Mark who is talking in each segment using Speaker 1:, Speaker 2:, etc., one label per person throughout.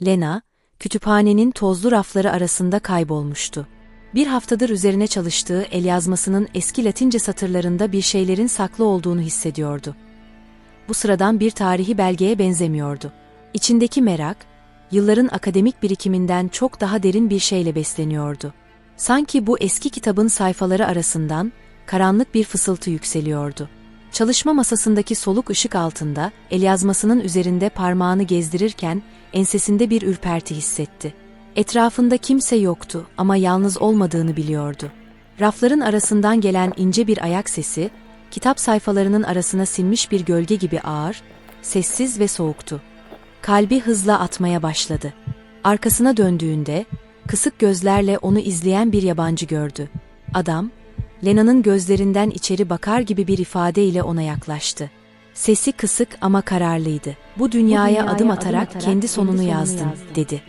Speaker 1: Lena, kütüphanenin tozlu rafları arasında kaybolmuştu. Bir haftadır üzerine çalıştığı el yazmasının eski Latince satırlarında bir şeylerin saklı olduğunu hissediyordu. Bu sıradan bir tarihi belgeye benzemiyordu. İçindeki merak, yılların akademik birikiminden çok daha derin bir şeyle besleniyordu. Sanki bu eski kitabın sayfaları arasından karanlık bir fısıltı yükseliyordu. Çalışma masasındaki soluk ışık altında el yazmasının üzerinde parmağını gezdirirken ensesinde bir ürperti hissetti. Etrafında kimse yoktu ama yalnız olmadığını biliyordu. Rafların arasından gelen ince bir ayak sesi, kitap sayfalarının arasına sinmiş bir gölge gibi ağır, sessiz ve soğuktu. Kalbi hızla atmaya başladı. Arkasına döndüğünde, kısık gözlerle onu izleyen bir yabancı gördü. Adam, Lena'nın gözlerinden içeri bakar gibi bir ifadeyle ona yaklaştı. Sesi kısık ama kararlıydı. "Bu dünyaya adım atarak kendi sonunu yazdın," dedi.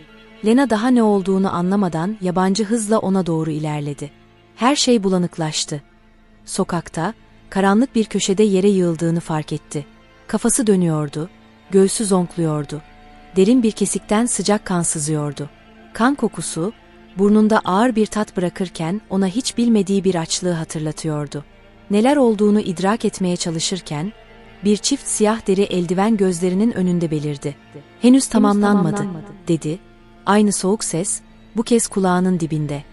Speaker 1: Lena daha ne olduğunu anlamadan yabancı hızla ona doğru ilerledi. Her şey bulanıklaştı. Sokakta, karanlık bir köşede yere yığıldığını fark etti. Kafası dönüyordu, göğsü zonkluyordu. Derin bir kesikten sıcak kan sızıyordu. Kan kokusu, burnunda ağır bir tat bırakırken ona hiç bilmediği bir açlığı hatırlatıyordu. Neler olduğunu idrak etmeye çalışırken, bir çift siyah deri eldiven gözlerinin önünde belirdi. "Henüz tamamlanmadı," dedi. Aynı soğuk ses, bu kez kulağının dibinde.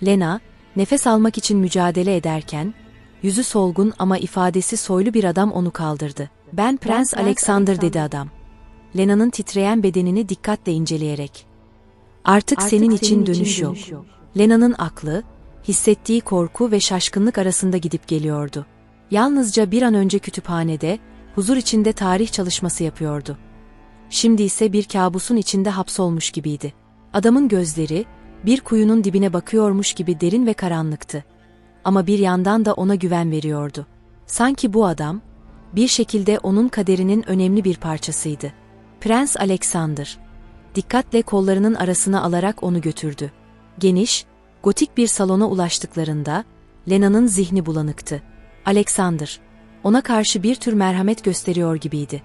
Speaker 1: Lena, nefes almak için mücadele ederken, yüzü solgun ama ifadesi soylu bir adam onu kaldırdı. "Ben Prens Alexander," dedi adam. Lena'nın titreyen bedenini dikkatle inceleyerek. "Artık senin için dönüş yok." Lena'nın aklı, hissettiği korku ve şaşkınlık arasında gidip geliyordu. Yalnızca bir an önce kütüphanede, huzur içinde tarih çalışması yapıyordu. Şimdi ise bir kabusun içinde hapsolmuş gibiydi. Adamın gözleri, bir kuyunun dibine bakıyormuş gibi derin ve karanlıktı. Ama bir yandan da ona güven veriyordu. Sanki bu adam, bir şekilde onun kaderinin önemli bir parçasıydı. Prens Alexander, dikkatle kollarının arasına alarak onu götürdü. Geniş, gotik bir salona ulaştıklarında, Lena'nın zihni bulanıktı. Alexander, ona karşı bir tür merhamet gösteriyor gibiydi.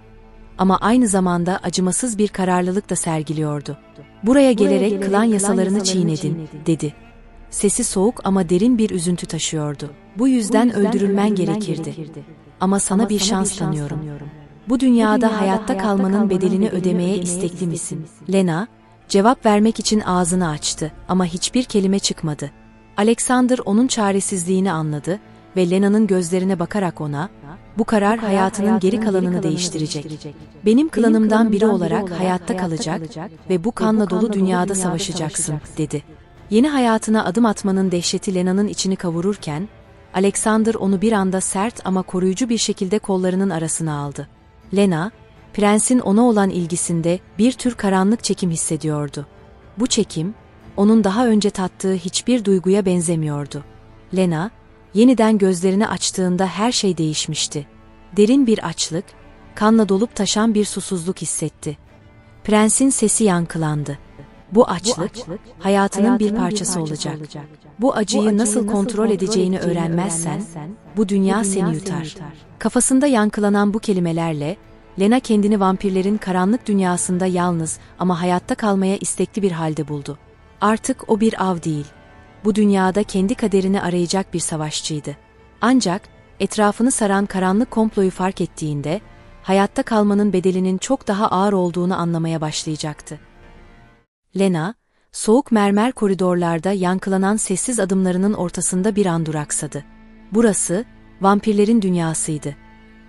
Speaker 1: Ama aynı zamanda acımasız bir kararlılık da sergiliyordu. "Buraya gelerek klan yasalarını çiğnedin," dedi. Sesi soğuk ama derin bir üzüntü taşıyordu. "Bu yüzden öldürülmen gerekirdi. Ama sana bir şans tanıyorum. Bu dünyada hayatta kalmanın bedelini ödemeye istekli misin?" Lena, cevap vermek için ağzını açtı ama hiçbir kelime çıkmadı. Alexander onun çaresizliğini anladı ve Lena'nın gözlerine bakarak ona, "Bu karar hayatının geri kalanını değiştirecek. Benim klanımdan biri olarak hayatta kalacak ve bu kanla dolu dünyada savaşacaksın," dedi. Yeni hayatına adım atmanın dehşeti Lena'nın içini kavururken, Alexander onu bir anda sert ama koruyucu bir şekilde kollarının arasına aldı. Lena, prensin ona olan ilgisinde bir tür karanlık çekim hissediyordu. Bu çekim, onun daha önce tattığı hiçbir duyguya benzemiyordu. Lena, yeniden gözlerini açtığında her şey değişmişti. Derin bir açlık, kanla dolup taşan bir susuzluk hissetti. Prensin sesi yankılandı. "Bu açlık, hayatının bir parçası olacak. Bu acıyı nasıl kontrol edeceğini öğrenmezsen, bu dünya seni yutar." Kafasında yankılanan bu kelimelerle, Lena kendini vampirlerin karanlık dünyasında yalnız ama hayatta kalmaya istekli bir halde buldu. Artık o bir av değil, bu dünyada kendi kaderini arayacak bir savaşçıydı. Ancak etrafını saran karanlık komployu fark ettiğinde, hayatta kalmanın bedelinin çok daha ağır olduğunu anlamaya başlayacaktı. Lena, soğuk mermer koridorlarda yankılanan sessiz adımlarının ortasında bir an duraksadı. Burası, vampirlerin dünyasıydı.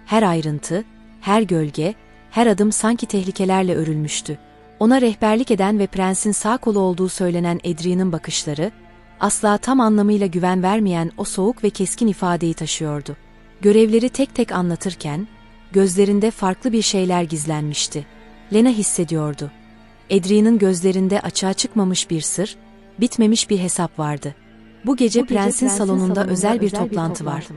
Speaker 1: Her ayrıntı, her gölge, her adım sanki tehlikelerle örülmüştü. Ona rehberlik eden ve prensin sağ kolu olduğu söylenen Adrian'ın bakışları, asla tam anlamıyla güven vermeyen o soğuk ve keskin ifadeyi taşıyordu. Görevleri tek tek anlatırken, gözlerinde farklı bir şeyler gizlenmişti. Lena hissediyordu. Adrian'ın gözlerinde açığa çıkmamış bir sır, bitmemiş bir hesap vardı. "Bu gece prensin salonunda özel bir toplantı var,"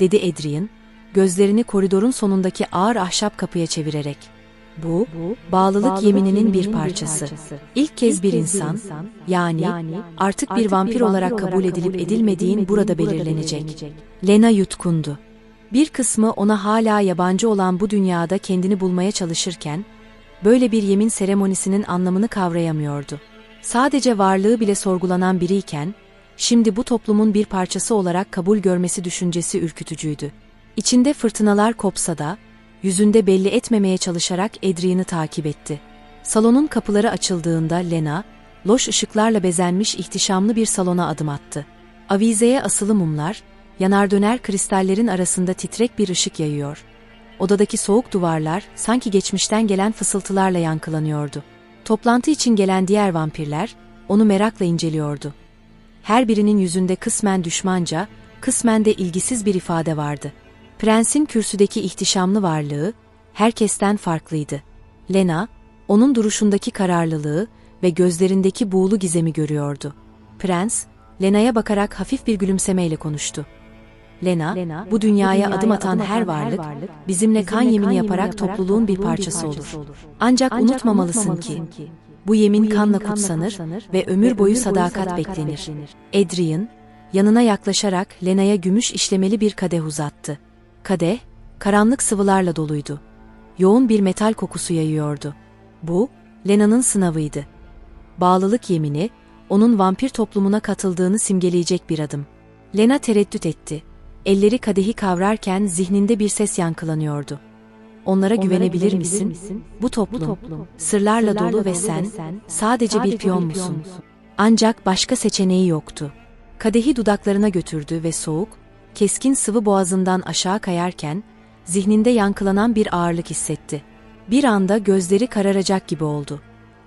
Speaker 1: dedi Adrian, gözlerini koridorun sonundaki ağır ahşap kapıya çevirerek. "Bu, bağlılık yemininin bir parçası. İlk kez bir insan, yani artık bir vampir olarak kabul edilip edilmediğin burada belirlenecek." Lena yutkundu. Bir kısmı ona hala yabancı olan bu dünyada kendini bulmaya çalışırken, böyle bir yemin seremonisinin anlamını kavrayamıyordu. Sadece varlığı bile sorgulanan biriyken, şimdi bu toplumun bir parçası olarak kabul görmesi düşüncesi ürkütücüydü. İçinde fırtınalar kopsa da, yüzünde belli etmemeye çalışarak Adrian'ı takip etti. Salonun kapıları açıldığında Lena, loş ışıklarla bezenmiş ihtişamlı bir salona adım attı. Avizeye asılı mumlar, yanar döner kristallerin arasında titrek bir ışık yayıyor. Odadaki soğuk duvarlar sanki geçmişten gelen fısıltılarla yankılanıyordu. Toplantı için gelen diğer vampirler onu merakla inceliyordu. Her birinin yüzünde kısmen düşmanca, kısmen de ilgisiz bir ifade vardı. Prensin kürsüdeki ihtişamlı varlığı herkesten farklıydı. Lena, onun duruşundaki kararlılığı ve gözlerindeki buğulu gizemi görüyordu. Prens, Lena'ya bakarak hafif bir gülümsemeyle konuştu. Lena, bu dünyaya adım atan her varlık, bizimle kan yemini yaparak topluluğun bir parçası olur. Ancak unutmamalısın ki, bu yemin kanla kutsanır ve ömür boyu sadakat beklenir. Adrian, yanına yaklaşarak Lena'ya gümüş işlemeli bir kadeh uzattı. Kadeh, karanlık sıvılarla doluydu. Yoğun bir metal kokusu yayıyordu. Bu, Lena'nın sınavıydı. Bağlılık yemini, onun vampir toplumuna katıldığını simgeleyecek bir adım. Lena tereddüt etti. Elleri kadehi kavrarken zihninde bir ses yankılanıyordu. Onlara güvenebilir misin? Bu toplum, sırlarla dolu ve sen, sadece bir piyon musun? Ancak başka seçeneği yoktu. Kadehi dudaklarına götürdü ve soğuk, keskin sıvı boğazından aşağı kayarken, zihninde yankılanan bir ağırlık hissetti. Bir anda gözleri kararacak gibi oldu.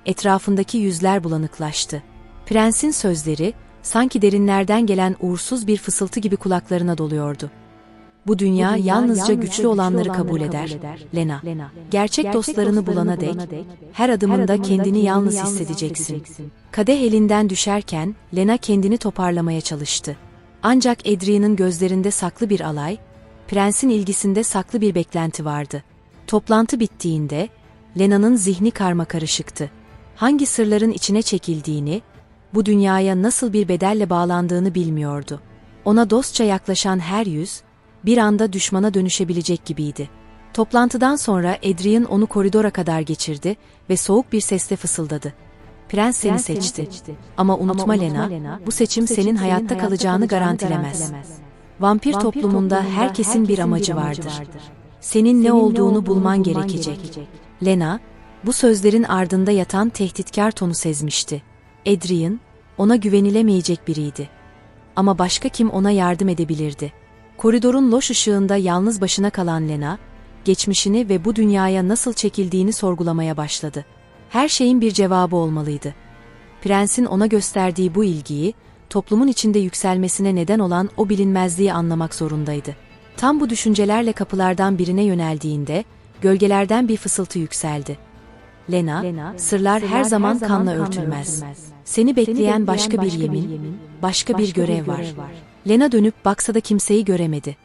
Speaker 1: Etrafındaki yüzler bulanıklaştı. Prensin sözleri, sanki derinlerden gelen uğursuz bir fısıltı gibi kulaklarına doluyordu. Bu dünya yalnızca güçlü olanları kabul eder, Lena. Gerçek dostlarını bulana dek, her adımında kendini yalnız hissedeceksin. Kadeh elinden düşerken, Lena kendini toparlamaya çalıştı. Ancak Adrian'ın gözlerinde saklı bir alay, prensin ilgisinde saklı bir beklenti vardı. Toplantı bittiğinde, Lena'nın zihni karmakarışıktı. Hangi sırların içine çekildiğini, bu dünyaya nasıl bir bedelle bağlandığını bilmiyordu. Ona dostça yaklaşan her yüz, bir anda düşmana dönüşebilecek gibiydi. Toplantıdan sonra Adrian onu koridora kadar geçirdi ve soğuk bir sesle fısıldadı. Prens seni seçti. Ama unutma Lena, bu seçim senin hayatta kalacağını garantilemez. Vampir toplumunda herkesin bir amacı vardır. Senin ne olduğunu bulman gerekecek. Lena, bu sözlerin ardında yatan tehditkar tonu sezmişti. Adrian, ona güvenilemeyecek biriydi. Ama başka kim ona yardım edebilirdi? Koridorun loş ışığında yalnız başına kalan Lena, geçmişini ve bu dünyaya nasıl çekildiğini sorgulamaya başladı. Her şeyin bir cevabı olmalıydı. Prensin ona gösterdiği bu ilgiyi, toplumun içinde yükselmesine neden olan o bilinmezliği anlamak zorundaydı. Tam bu düşüncelerle kapılardan birine yöneldiğinde, gölgelerden bir fısıltı yükseldi. Lena, sırlar her zaman kanla örtülmez. Seni bekleyen başka bir yemin, başka bir görev var. Lena dönüp baksa da kimseyi göremedi.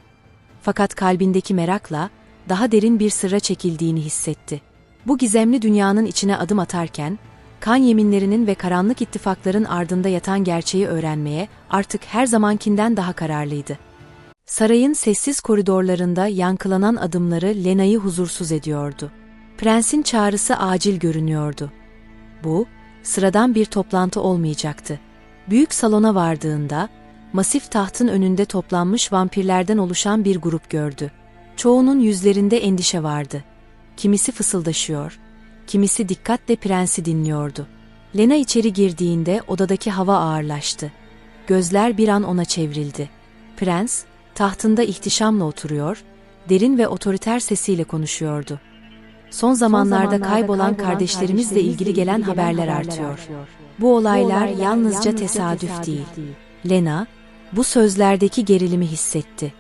Speaker 1: Fakat kalbindeki merakla, daha derin bir sırra çekildiğini hissetti. Bu gizemli dünyanın içine adım atarken, kan yeminlerinin ve karanlık ittifakların ardında yatan gerçeği öğrenmeye artık her zamankinden daha kararlıydı. Sarayın sessiz koridorlarında yankılanan adımları Lena'yı huzursuz ediyordu. Prensin çağrısı acil görünüyordu. Bu, sıradan bir toplantı olmayacaktı. Büyük salona vardığında, masif tahtın önünde toplanmış vampirlerden oluşan bir grup gördü. Çoğunun yüzlerinde endişe vardı. Kimisi fısıldaşıyor, kimisi dikkatle prensi dinliyordu. Lena içeri girdiğinde odadaki hava ağırlaştı. Gözler bir an ona çevrildi. Prens, tahtında ihtişamla oturuyor, derin ve otoriter sesiyle konuşuyordu. Son zamanlarda kaybolan kardeşlerimizle ilgili gelen haberler artıyor. Bu olaylar yalnızca tesadüf değil. Lena, bu sözlerdeki gerilimi hissetti.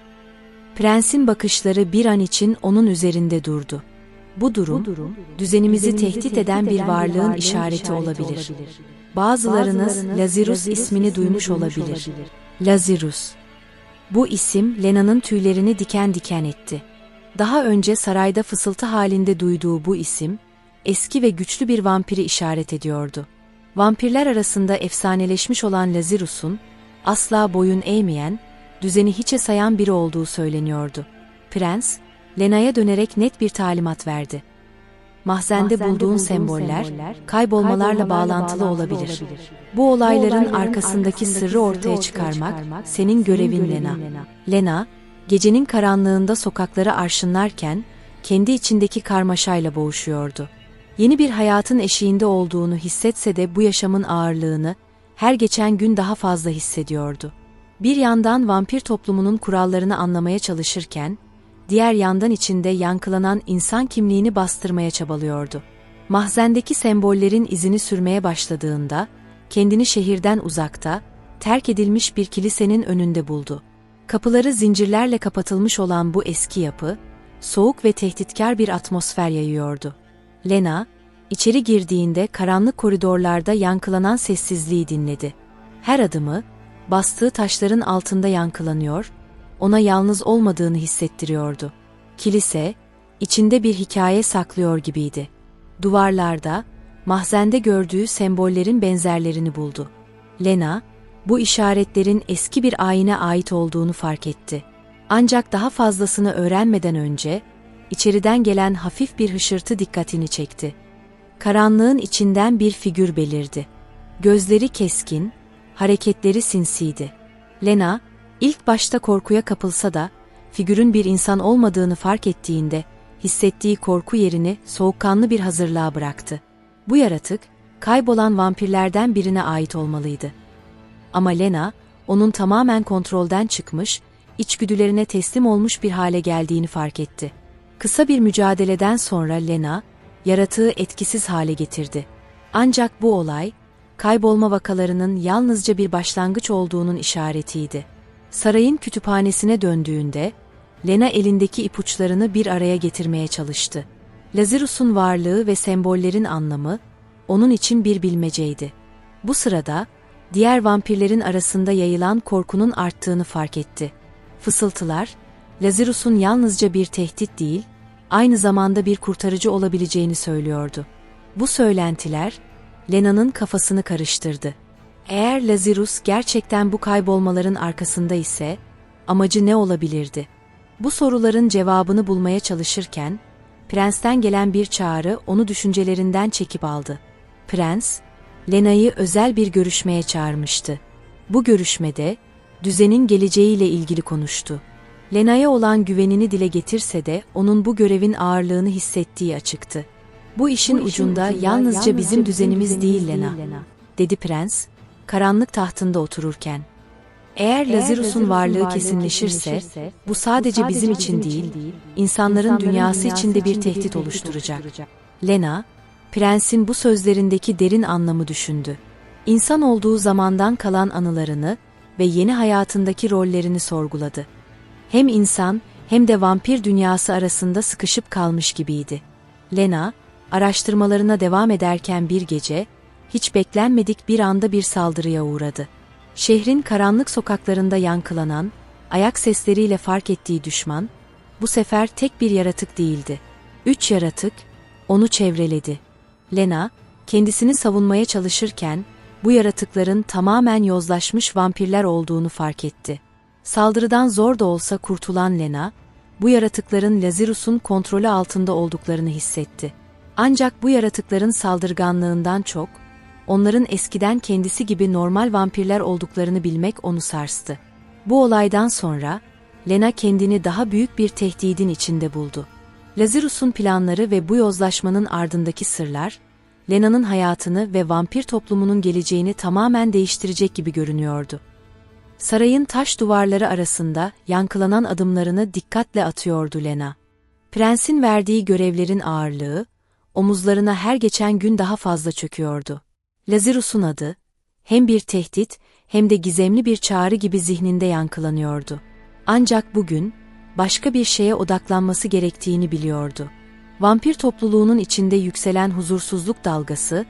Speaker 1: Prensin bakışları bir an için onun üzerinde durdu. Bu durum, düzenimizi tehdit eden bir varlığın işareti olabilir. Bazılarınız Lazarus ismini duymuş olabilir. Lazarus. Bu isim Lena'nın tüylerini diken diken etti. Daha önce sarayda fısıltı halinde duyduğu bu isim, eski ve güçlü bir vampiri işaret ediyordu. Vampirler arasında efsaneleşmiş olan Lazarus'un, asla boyun eğmeyen, düzeni hiçe sayan biri olduğu söyleniyordu. Prens, Lena'ya dönerek net bir talimat verdi. mahzende bulduğun semboller, kaybolmalarla bağlantılı olabilir. Bu olayların arkasındaki sırrı ortaya çıkarmak senin görevin Lena. Lena, gecenin karanlığında sokakları arşınlarken kendi içindeki karmaşayla boğuşuyordu. Yeni bir hayatın eşiğinde olduğunu hissetse de bu yaşamın ağırlığını her geçen gün daha fazla hissediyordu. Bir yandan vampir toplumunun kurallarını anlamaya çalışırken, diğer yandan içinde yankılanan insan kimliğini bastırmaya çabalıyordu. Mahzendeki sembollerin izini sürmeye başladığında, kendini şehirden uzakta, terk edilmiş bir kilisenin önünde buldu. Kapıları zincirlerle kapatılmış olan bu eski yapı, soğuk ve tehditkar bir atmosfer yayıyordu. Lena, içeri girdiğinde karanlık koridorlarda yankılanan sessizliği dinledi. Her adımı, bastığı taşların altında yankılanıyor, ona yalnız olmadığını hissettiriyordu. Kilise, içinde bir hikaye saklıyor gibiydi. Duvarlarda, mahzende gördüğü sembollerin benzerlerini buldu. Lena, bu işaretlerin eski bir ayine ait olduğunu fark etti. Ancak daha fazlasını öğrenmeden önce, içeriden gelen hafif bir hışırtı dikkatini çekti. Karanlığın içinden bir figür belirdi. Gözleri keskin, hareketleri sinsiydi. Lena, ilk başta korkuya kapılsa da, figürün bir insan olmadığını fark ettiğinde, hissettiği korku yerini soğukkanlı bir hazırlığa bıraktı. Bu yaratık, kaybolan vampirlerden birine ait olmalıydı. Ama Lena, onun tamamen kontrolden çıkmış, içgüdülerine teslim olmuş bir hale geldiğini fark etti. Kısa bir mücadeleden sonra Lena, yaratığı etkisiz hale getirdi. Ancak bu olay, kaybolma vakalarının yalnızca bir başlangıç olduğunun işaretiydi. Sarayın kütüphanesine döndüğünde, Lena elindeki ipuçlarını bir araya getirmeye çalıştı. Lazarus'un varlığı ve sembollerin anlamı, onun için bir bilmeceydi. Bu sırada, diğer vampirlerin arasında yayılan korkunun arttığını fark etti. Fısıltılar, Lazarus'un yalnızca bir tehdit değil, aynı zamanda bir kurtarıcı olabileceğini söylüyordu. Bu söylentiler, Lena'nın kafasını karıştırdı. Eğer Lazarus gerçekten bu kaybolmaların arkasında ise, amacı ne olabilirdi? Bu soruların cevabını bulmaya çalışırken, Prens'ten gelen bir çağrı onu düşüncelerinden çekip aldı. Prens, Lena'yı özel bir görüşmeye çağırmıştı. Bu görüşmede, düzenin geleceğiyle ilgili konuştu. Lena'ya olan güvenini dile getirse de onun bu görevin ağırlığını hissettiği açıktı. "Bu işin ucunda yalnızca bizim düzenimiz değil Lena," dedi Prens, karanlık tahtında otururken. "Eğer Lazarus'un varlığı kesinleşirse, bu sadece bizim için değil, insanların dünyası için de bir tehdit oluşturacak." Lena, Prens'in bu sözlerindeki derin anlamı düşündü. İnsan olduğu zamandan kalan anılarını ve yeni hayatındaki rollerini sorguladı. Hem insan hem de vampir dünyası arasında sıkışıp kalmış gibiydi. Lena, araştırmalarına devam ederken bir gece, hiç beklenmedik bir anda bir saldırıya uğradı. Şehrin karanlık sokaklarında yankılanan, ayak sesleriyle fark ettiği düşman, bu sefer tek bir yaratık değildi. 3 yaratık, onu çevreledi. Lena, kendisini savunmaya çalışırken, bu yaratıkların tamamen yozlaşmış vampirler olduğunu fark etti. Saldırıdan zor da olsa kurtulan Lena, bu yaratıkların Lazarus'un kontrolü altında olduklarını hissetti. Ancak bu yaratıkların saldırganlığından çok, onların eskiden kendisi gibi normal vampirler olduklarını bilmek onu sarstı. Bu olaydan sonra, Lena kendini daha büyük bir tehdidin içinde buldu. Lazarus'un planları ve bu yozlaşmanın ardındaki sırlar, Lena'nın hayatını ve vampir toplumunun geleceğini tamamen değiştirecek gibi görünüyordu. Sarayın taş duvarları arasında yankılanan adımlarını dikkatle atıyordu Lena. Prensin verdiği görevlerin ağırlığı, omuzlarına her geçen gün daha fazla çöküyordu. Lazarus'un adı, hem bir tehdit hem de gizemli bir çağrı gibi zihninde yankılanıyordu. Ancak bugün, başka bir şeye odaklanması gerektiğini biliyordu. Vampir topluluğunun içinde yükselen huzursuzluk dalgası,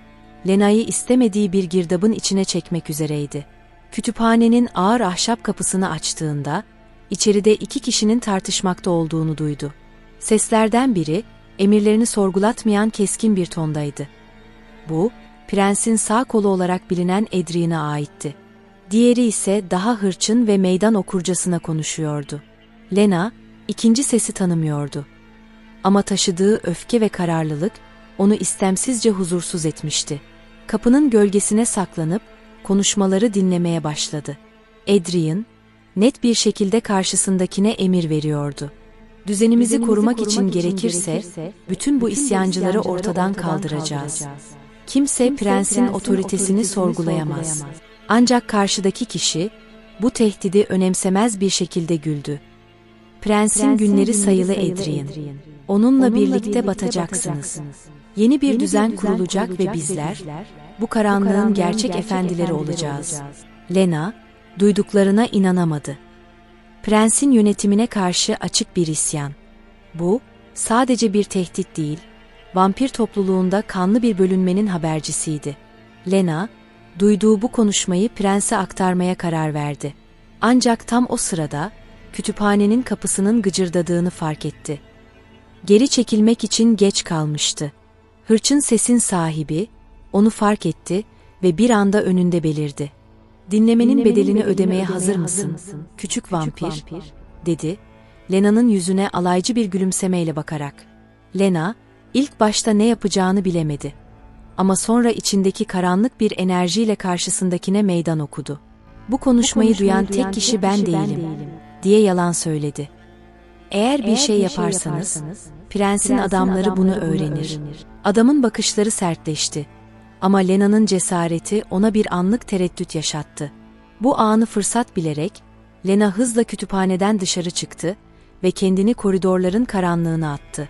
Speaker 1: Lena'yı istemediği bir girdabın içine çekmek üzereydi. Kütüphanenin ağır ahşap kapısını açtığında, içeride 2 kişinin tartışmakta olduğunu duydu. Seslerden biri, emirlerini sorgulatmayan keskin bir tondaydı. Bu, prensin sağ kolu olarak bilinen Adrian'a aitti. Diğeri ise daha hırçın ve meydan okurcasına konuşuyordu. Lena, ikinci sesi tanımıyordu. Ama taşıdığı öfke ve kararlılık, onu istemsizce huzursuz etmişti. Kapının gölgesine saklanıp konuşmaları dinlemeye başladı. Adrian, net bir şekilde karşısındakine emir veriyordu. Düzenimizi korumak için gerekirse bütün bu isyancıları ortadan kaldıracağız. Kimse prensin otoritesini sorgulayamaz. Ancak karşıdaki kişi bu tehdidi önemsemez bir şekilde güldü. Prensin günleri sayılı Adrian. Onunla birlikte batacaksınız. Yeni bir düzen kurulacak ve bizler bu karanlığın gerçek efendileri olacağız. Lena duyduklarına inanamadı. Prensin yönetimine karşı açık bir isyan. Bu sadece bir tehdit değil, vampir topluluğunda kanlı bir bölünmenin habercisiydi. Lena, duyduğu bu konuşmayı prense aktarmaya karar verdi. Ancak tam o sırada kütüphanenin kapısının gıcırdadığını fark etti. Geri çekilmek için geç kalmıştı. Hırçın sesin sahibi onu fark etti ve bir anda önünde belirdi. "Dinlemenin bedelini ödemeye hazır mısın, küçük vampir?" dedi, Lena'nın yüzüne alaycı bir gülümsemeyle bakarak. Lena, ilk başta ne yapacağını bilemedi. Ama sonra içindeki karanlık bir enerjiyle karşısındakine meydan okudu. "Bu konuşmayı duyan tek kişi ben değilim," diye yalan söyledi. "Eğer bir şey yaparsanız, prensin adamları bunu öğrenir." Adamın bakışları sertleşti. Ama Lena'nın cesareti ona bir anlık tereddüt yaşattı. Bu anı fırsat bilerek, Lena hızla kütüphaneden dışarı çıktı ve kendini koridorların karanlığına attı.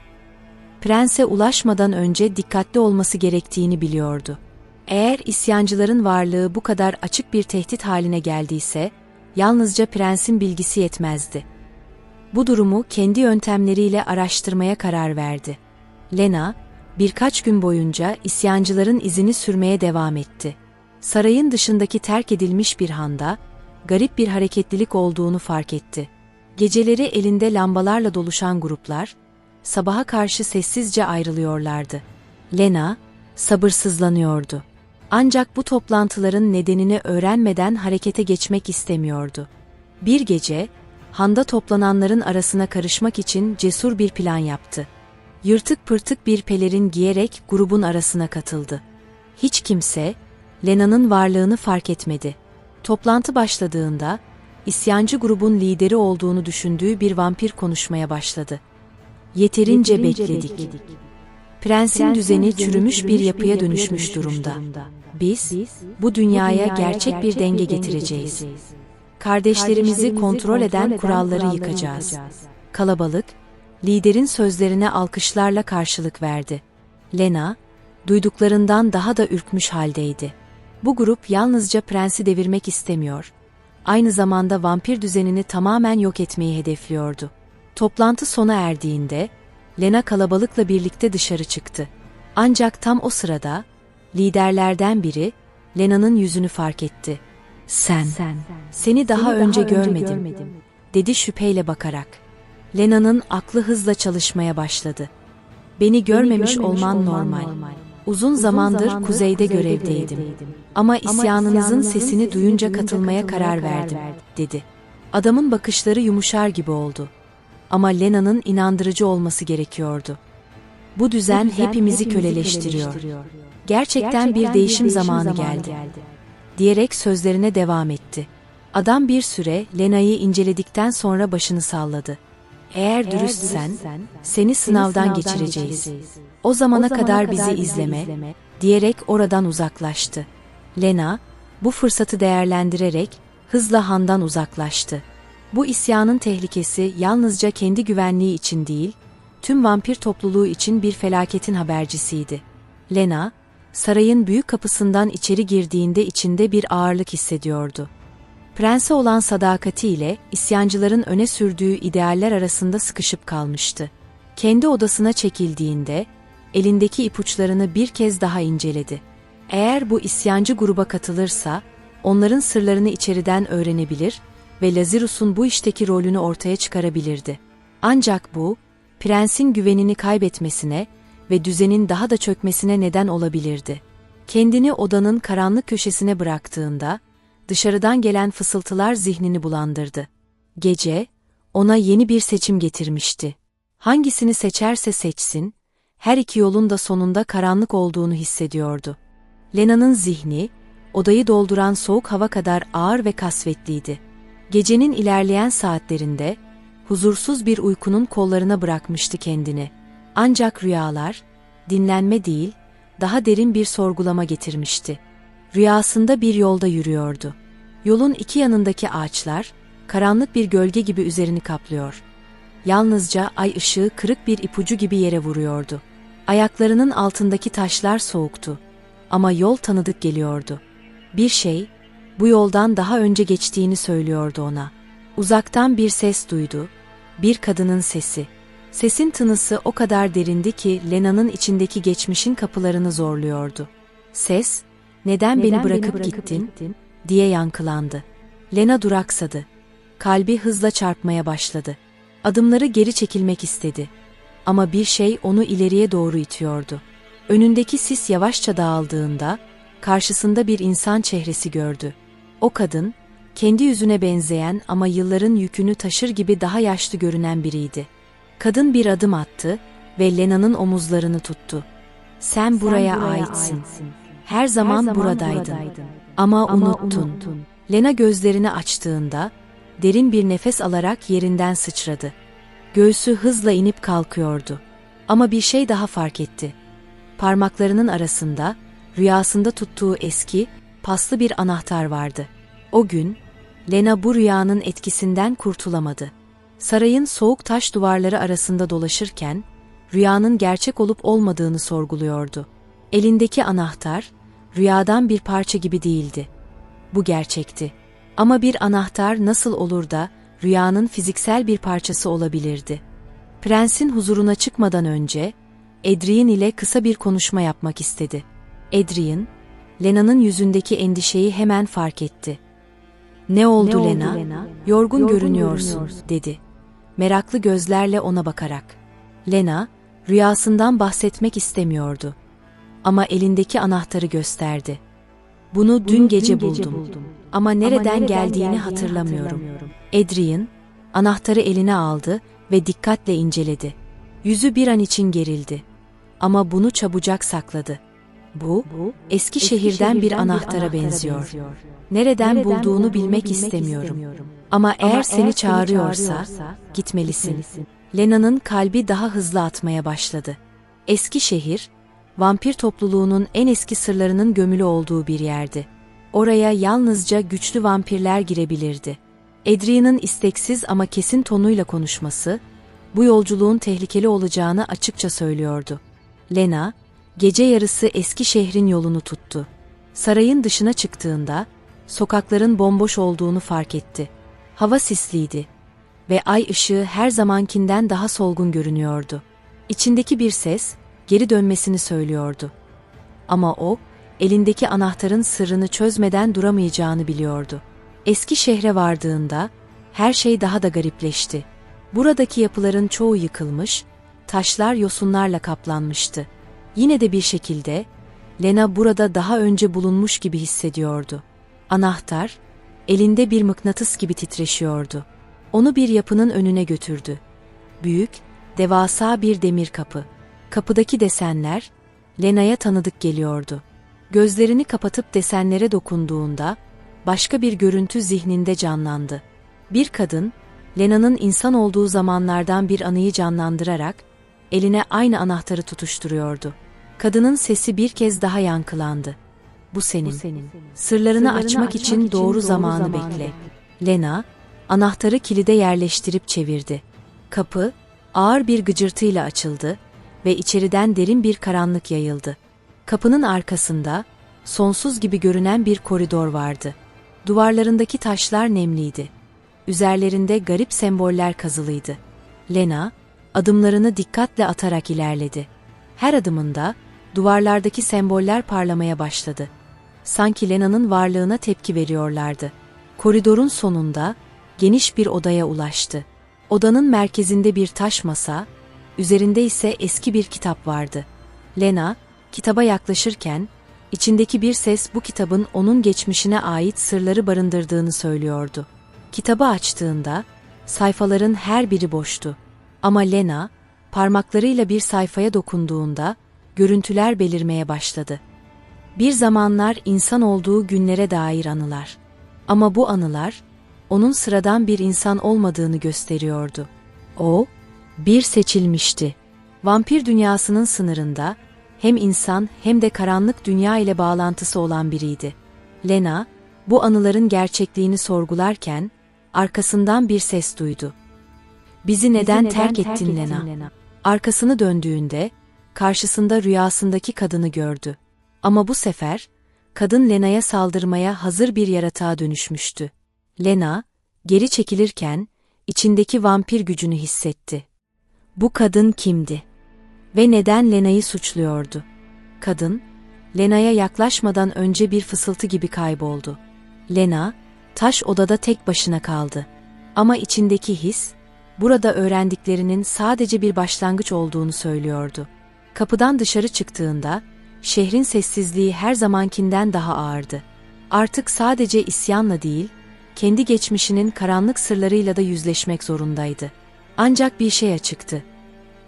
Speaker 1: Prense ulaşmadan önce dikkatli olması gerektiğini biliyordu. Eğer isyancıların varlığı bu kadar açık bir tehdit haline geldiyse, yalnızca prensin bilgisi yetmezdi. Bu durumu kendi yöntemleriyle araştırmaya karar verdi. Lena, birkaç gün boyunca isyancıların izini sürmeye devam etti. Sarayın dışındaki terk edilmiş bir handa, garip bir hareketlilik olduğunu fark etti. Geceleri elinde lambalarla doluşan gruplar, sabaha karşı sessizce ayrılıyorlardı. Lena, sabırsızlanıyordu. Ancak bu toplantıların nedenini öğrenmeden harekete geçmek istemiyordu. Bir gece, handa toplananların arasına karışmak için cesur bir plan yaptı. Yırtık pırtık bir pelerin giyerek grubun arasına katıldı. Hiç kimse, Lena'nın varlığını fark etmedi. Toplantı başladığında, isyancı grubun lideri olduğunu düşündüğü bir vampir konuşmaya başladı. "Yeterince bekledik. Prensin düzeni çürümüş bir yapıya dönüşmüş durumda. Biz, bu dünyaya gerçek bir denge getireceğiz. Kardeşlerimizi kontrol eden kuralları yıkacağız." Kalabalık, liderin sözlerine alkışlarla karşılık verdi. Lena, duyduklarından daha da ürkmüş haldeydi. Bu grup yalnızca prensi devirmek istemiyor, aynı zamanda vampir düzenini tamamen yok etmeyi hedefliyordu. Toplantı sona erdiğinde, Lena kalabalıkla birlikte dışarı çıktı. Ancak tam o sırada, liderlerden biri, Lena'nın yüzünü fark etti. Seni daha önce görmedim, dedi şüpheyle bakarak. Lena'nın aklı hızla çalışmaya başladı. "Beni görmemiş olman normal. Uzun zamandır kuzeyde görevdeydim. Ama isyanınızın sesini duyunca katılmaya karar verdim," dedi. Adamın bakışları yumuşar gibi oldu. Ama Lena'nın inandırıcı olması gerekiyordu. "Bu düzen hepimizi köleleştiriyor. Gerçekten bir değişim zamanı geldi," diyerek sözlerine devam etti. Adam bir süre Lena'yı inceledikten sonra başını salladı. "Eğer dürüstsen, seni sınavdan geçireceğiz. O zamana kadar bizi izleme," diyerek oradan uzaklaştı. Lena, bu fırsatı değerlendirerek hızla handan uzaklaştı. Bu isyanın tehlikesi yalnızca kendi güvenliği için değil, tüm vampir topluluğu için bir felaketin habercisiydi. Lena, sarayın büyük kapısından içeri girdiğinde içinde bir ağırlık hissediyordu. Prense olan sadakatiyle isyancıların öne sürdüğü idealler arasında sıkışıp kalmıştı. Kendi odasına çekildiğinde, elindeki ipuçlarını bir kez daha inceledi. Eğer bu isyancı gruba katılırsa, onların sırlarını içeriden öğrenebilir ve Lazarus'un bu işteki rolünü ortaya çıkarabilirdi. Ancak bu, prensin güvenini kaybetmesine ve düzenin daha da çökmesine neden olabilirdi. Kendini odanın karanlık köşesine bıraktığında, dışarıdan gelen fısıltılar zihnini bulandırdı. Gece, ona yeni bir seçim getirmişti. Hangisini seçerse seçsin, her iki yolun da sonunda karanlık olduğunu hissediyordu. Lena'nın zihni, odayı dolduran soğuk hava kadar ağır ve kasvetliydi. Gecenin ilerleyen saatlerinde, huzursuz bir uykunun kollarına bırakmıştı kendini. Ancak rüyalar, dinlenme değil, daha derin bir sorgulama getirmişti. Rüyasında bir yolda yürüyordu. Yolun iki yanındaki ağaçlar, karanlık bir gölge gibi üzerini kaplıyor. Yalnızca ay ışığı kırık bir ipucu gibi yere vuruyordu. Ayaklarının altındaki taşlar soğuktu. Ama yol tanıdık geliyordu. Bir şey, bu yoldan daha önce geçtiğini söylüyordu ona. Uzaktan bir ses duydu. Bir kadının sesi. Sesin tınısı o kadar derindi ki Lena'nın içindeki geçmişin kapılarını zorluyordu. Ses, "Neden beni bırakıp gittin?" diye yankılandı. Lena duraksadı. Kalbi hızla çarpmaya başladı. Adımları geri çekilmek istedi. Ama bir şey onu ileriye doğru itiyordu. Önündeki sis yavaşça dağıldığında, karşısında bir insan çehresi gördü. O kadın, kendi yüzüne benzeyen ama yılların yükünü taşır gibi daha yaşlı görünen biriydi. Kadın bir adım attı ve Lena'nın omuzlarını tuttu. "Sen buraya aitsin. Her zaman buradaydın. Ama unuttun." Lena gözlerini açtığında, derin bir nefes alarak yerinden sıçradı. Göğsü hızla inip kalkıyordu. Ama bir şey daha fark etti. Parmaklarının arasında, rüyasında tuttuğu eski, paslı bir anahtar vardı. O gün, Lena bu rüyanın etkisinden kurtulamadı. Sarayın soğuk taş duvarları arasında dolaşırken, rüyanın gerçek olup olmadığını sorguluyordu. Elindeki anahtar, rüyadan bir parça gibi değildi. Bu gerçekti. Ama bir anahtar nasıl olur da, rüyanın fiziksel bir parçası olabilirdi? Prensin huzuruna çıkmadan önce, Adrien ile kısa bir konuşma yapmak istedi. Adrien, Lena'nın yüzündeki endişeyi hemen fark etti. "Ne oldu Lena? Yorgun görünüyorsun," dedi. Meraklı gözlerle ona bakarak. Lena, rüyasından bahsetmek istemiyordu. Ama elindeki anahtarı gösterdi. "Bunu dün gece buldum. Ama nereden geldiğini hatırlamıyorum." Adrien, anahtarı eline aldı ve dikkatle inceledi. Yüzü bir an için gerildi. Ama bunu çabucak sakladı. "Bu, eski şehirden bir anahtara benziyor. Nereden bulduğunu bilmek istemiyorum. Ama eğer seni çağırıyorsa, gitmelisin." Lena'nın kalbi daha hızlı atmaya başladı. Eski şehir, vampir topluluğunun en eski sırlarının gömülü olduğu bir yerdi. Oraya yalnızca güçlü vampirler girebilirdi. Adrien'in isteksiz ama kesin tonuyla konuşması, bu yolculuğun tehlikeli olacağını açıkça söylüyordu. Lena, gece yarısı eski şehrin yolunu tuttu. Sarayın dışına çıktığında, sokakların bomboş olduğunu fark etti. Hava sisliydi ve ay ışığı her zamankinden daha solgun görünüyordu. İçindeki bir ses, geri dönmesini söylüyordu. Ama o, elindeki anahtarın sırrını çözmeden duramayacağını biliyordu. Eski şehre vardığında, her şey daha da garipleşti. Buradaki yapıların çoğu yıkılmış, taşlar yosunlarla kaplanmıştı. Yine de bir şekilde, Lena burada daha önce bulunmuş gibi hissediyordu. Anahtar, elinde bir mıknatıs gibi titreşiyordu. Onu bir yapının önüne götürdü. Büyük, devasa bir demir kapı. Kapıdaki desenler, Lena'ya tanıdık geliyordu. Gözlerini kapatıp desenlere dokunduğunda, başka bir görüntü zihninde canlandı. Bir kadın, Lena'nın insan olduğu zamanlardan bir anıyı canlandırarak, eline aynı anahtarı tutuşturuyordu. Kadının sesi bir kez daha yankılandı. "Bu senin. Sırlarını açmak için doğru zamanı bekle." Lena, anahtarı kilide yerleştirip çevirdi. Kapı, ağır bir gıcırtıyla açıldı ve içeriden derin bir karanlık yayıldı. Kapının arkasında, sonsuz gibi görünen bir koridor vardı. Duvarlarındaki taşlar nemliydi. Üzerlerinde garip semboller kazılıydı. Lena, adımlarını dikkatle atarak ilerledi. Her adımında, duvarlardaki semboller parlamaya başladı. Sanki Lena'nın varlığına tepki veriyorlardı. Koridorun sonunda, geniş bir odaya ulaştı. Odanın merkezinde bir taş masa, üzerinde ise eski bir kitap vardı. Lena, kitaba yaklaşırken, içindeki bir ses bu kitabın onun geçmişine ait sırları barındırdığını söylüyordu. Kitabı açtığında, sayfaların her biri boştu. Ama Lena, parmaklarıyla bir sayfaya dokunduğunda, görüntüler belirmeye başladı. Bir zamanlar insan olduğu günlere dair anılar. Ama bu anılar, onun sıradan bir insan olmadığını gösteriyordu. O, bir seçilmişti. Vampir dünyasının sınırında, hem insan hem de karanlık dünya ile bağlantısı olan biriydi. Lena, bu anıların gerçekliğini sorgularken, arkasından bir ses duydu. "Bizi neden terk ettin Lena?" Arkasını döndüğünde, karşısında rüyasındaki kadını gördü. Ama bu sefer, kadın Lena'ya saldırmaya hazır bir yaratığa dönüşmüştü. Lena, geri çekilirken, içindeki vampir gücünü hissetti. Bu kadın kimdi? Ve neden Lena'yı suçluyordu? Kadın, Lena'ya yaklaşmadan önce bir fısıltı gibi kayboldu. Lena, taş odada tek başına kaldı. Ama içindeki his, burada öğrendiklerinin sadece bir başlangıç olduğunu söylüyordu. Kapıdan dışarı çıktığında, şehrin sessizliği her zamankinden daha ağırdı. Artık sadece isyanla değil, kendi geçmişinin karanlık sırlarıyla da yüzleşmek zorundaydı. Ancak bir şey açıktı.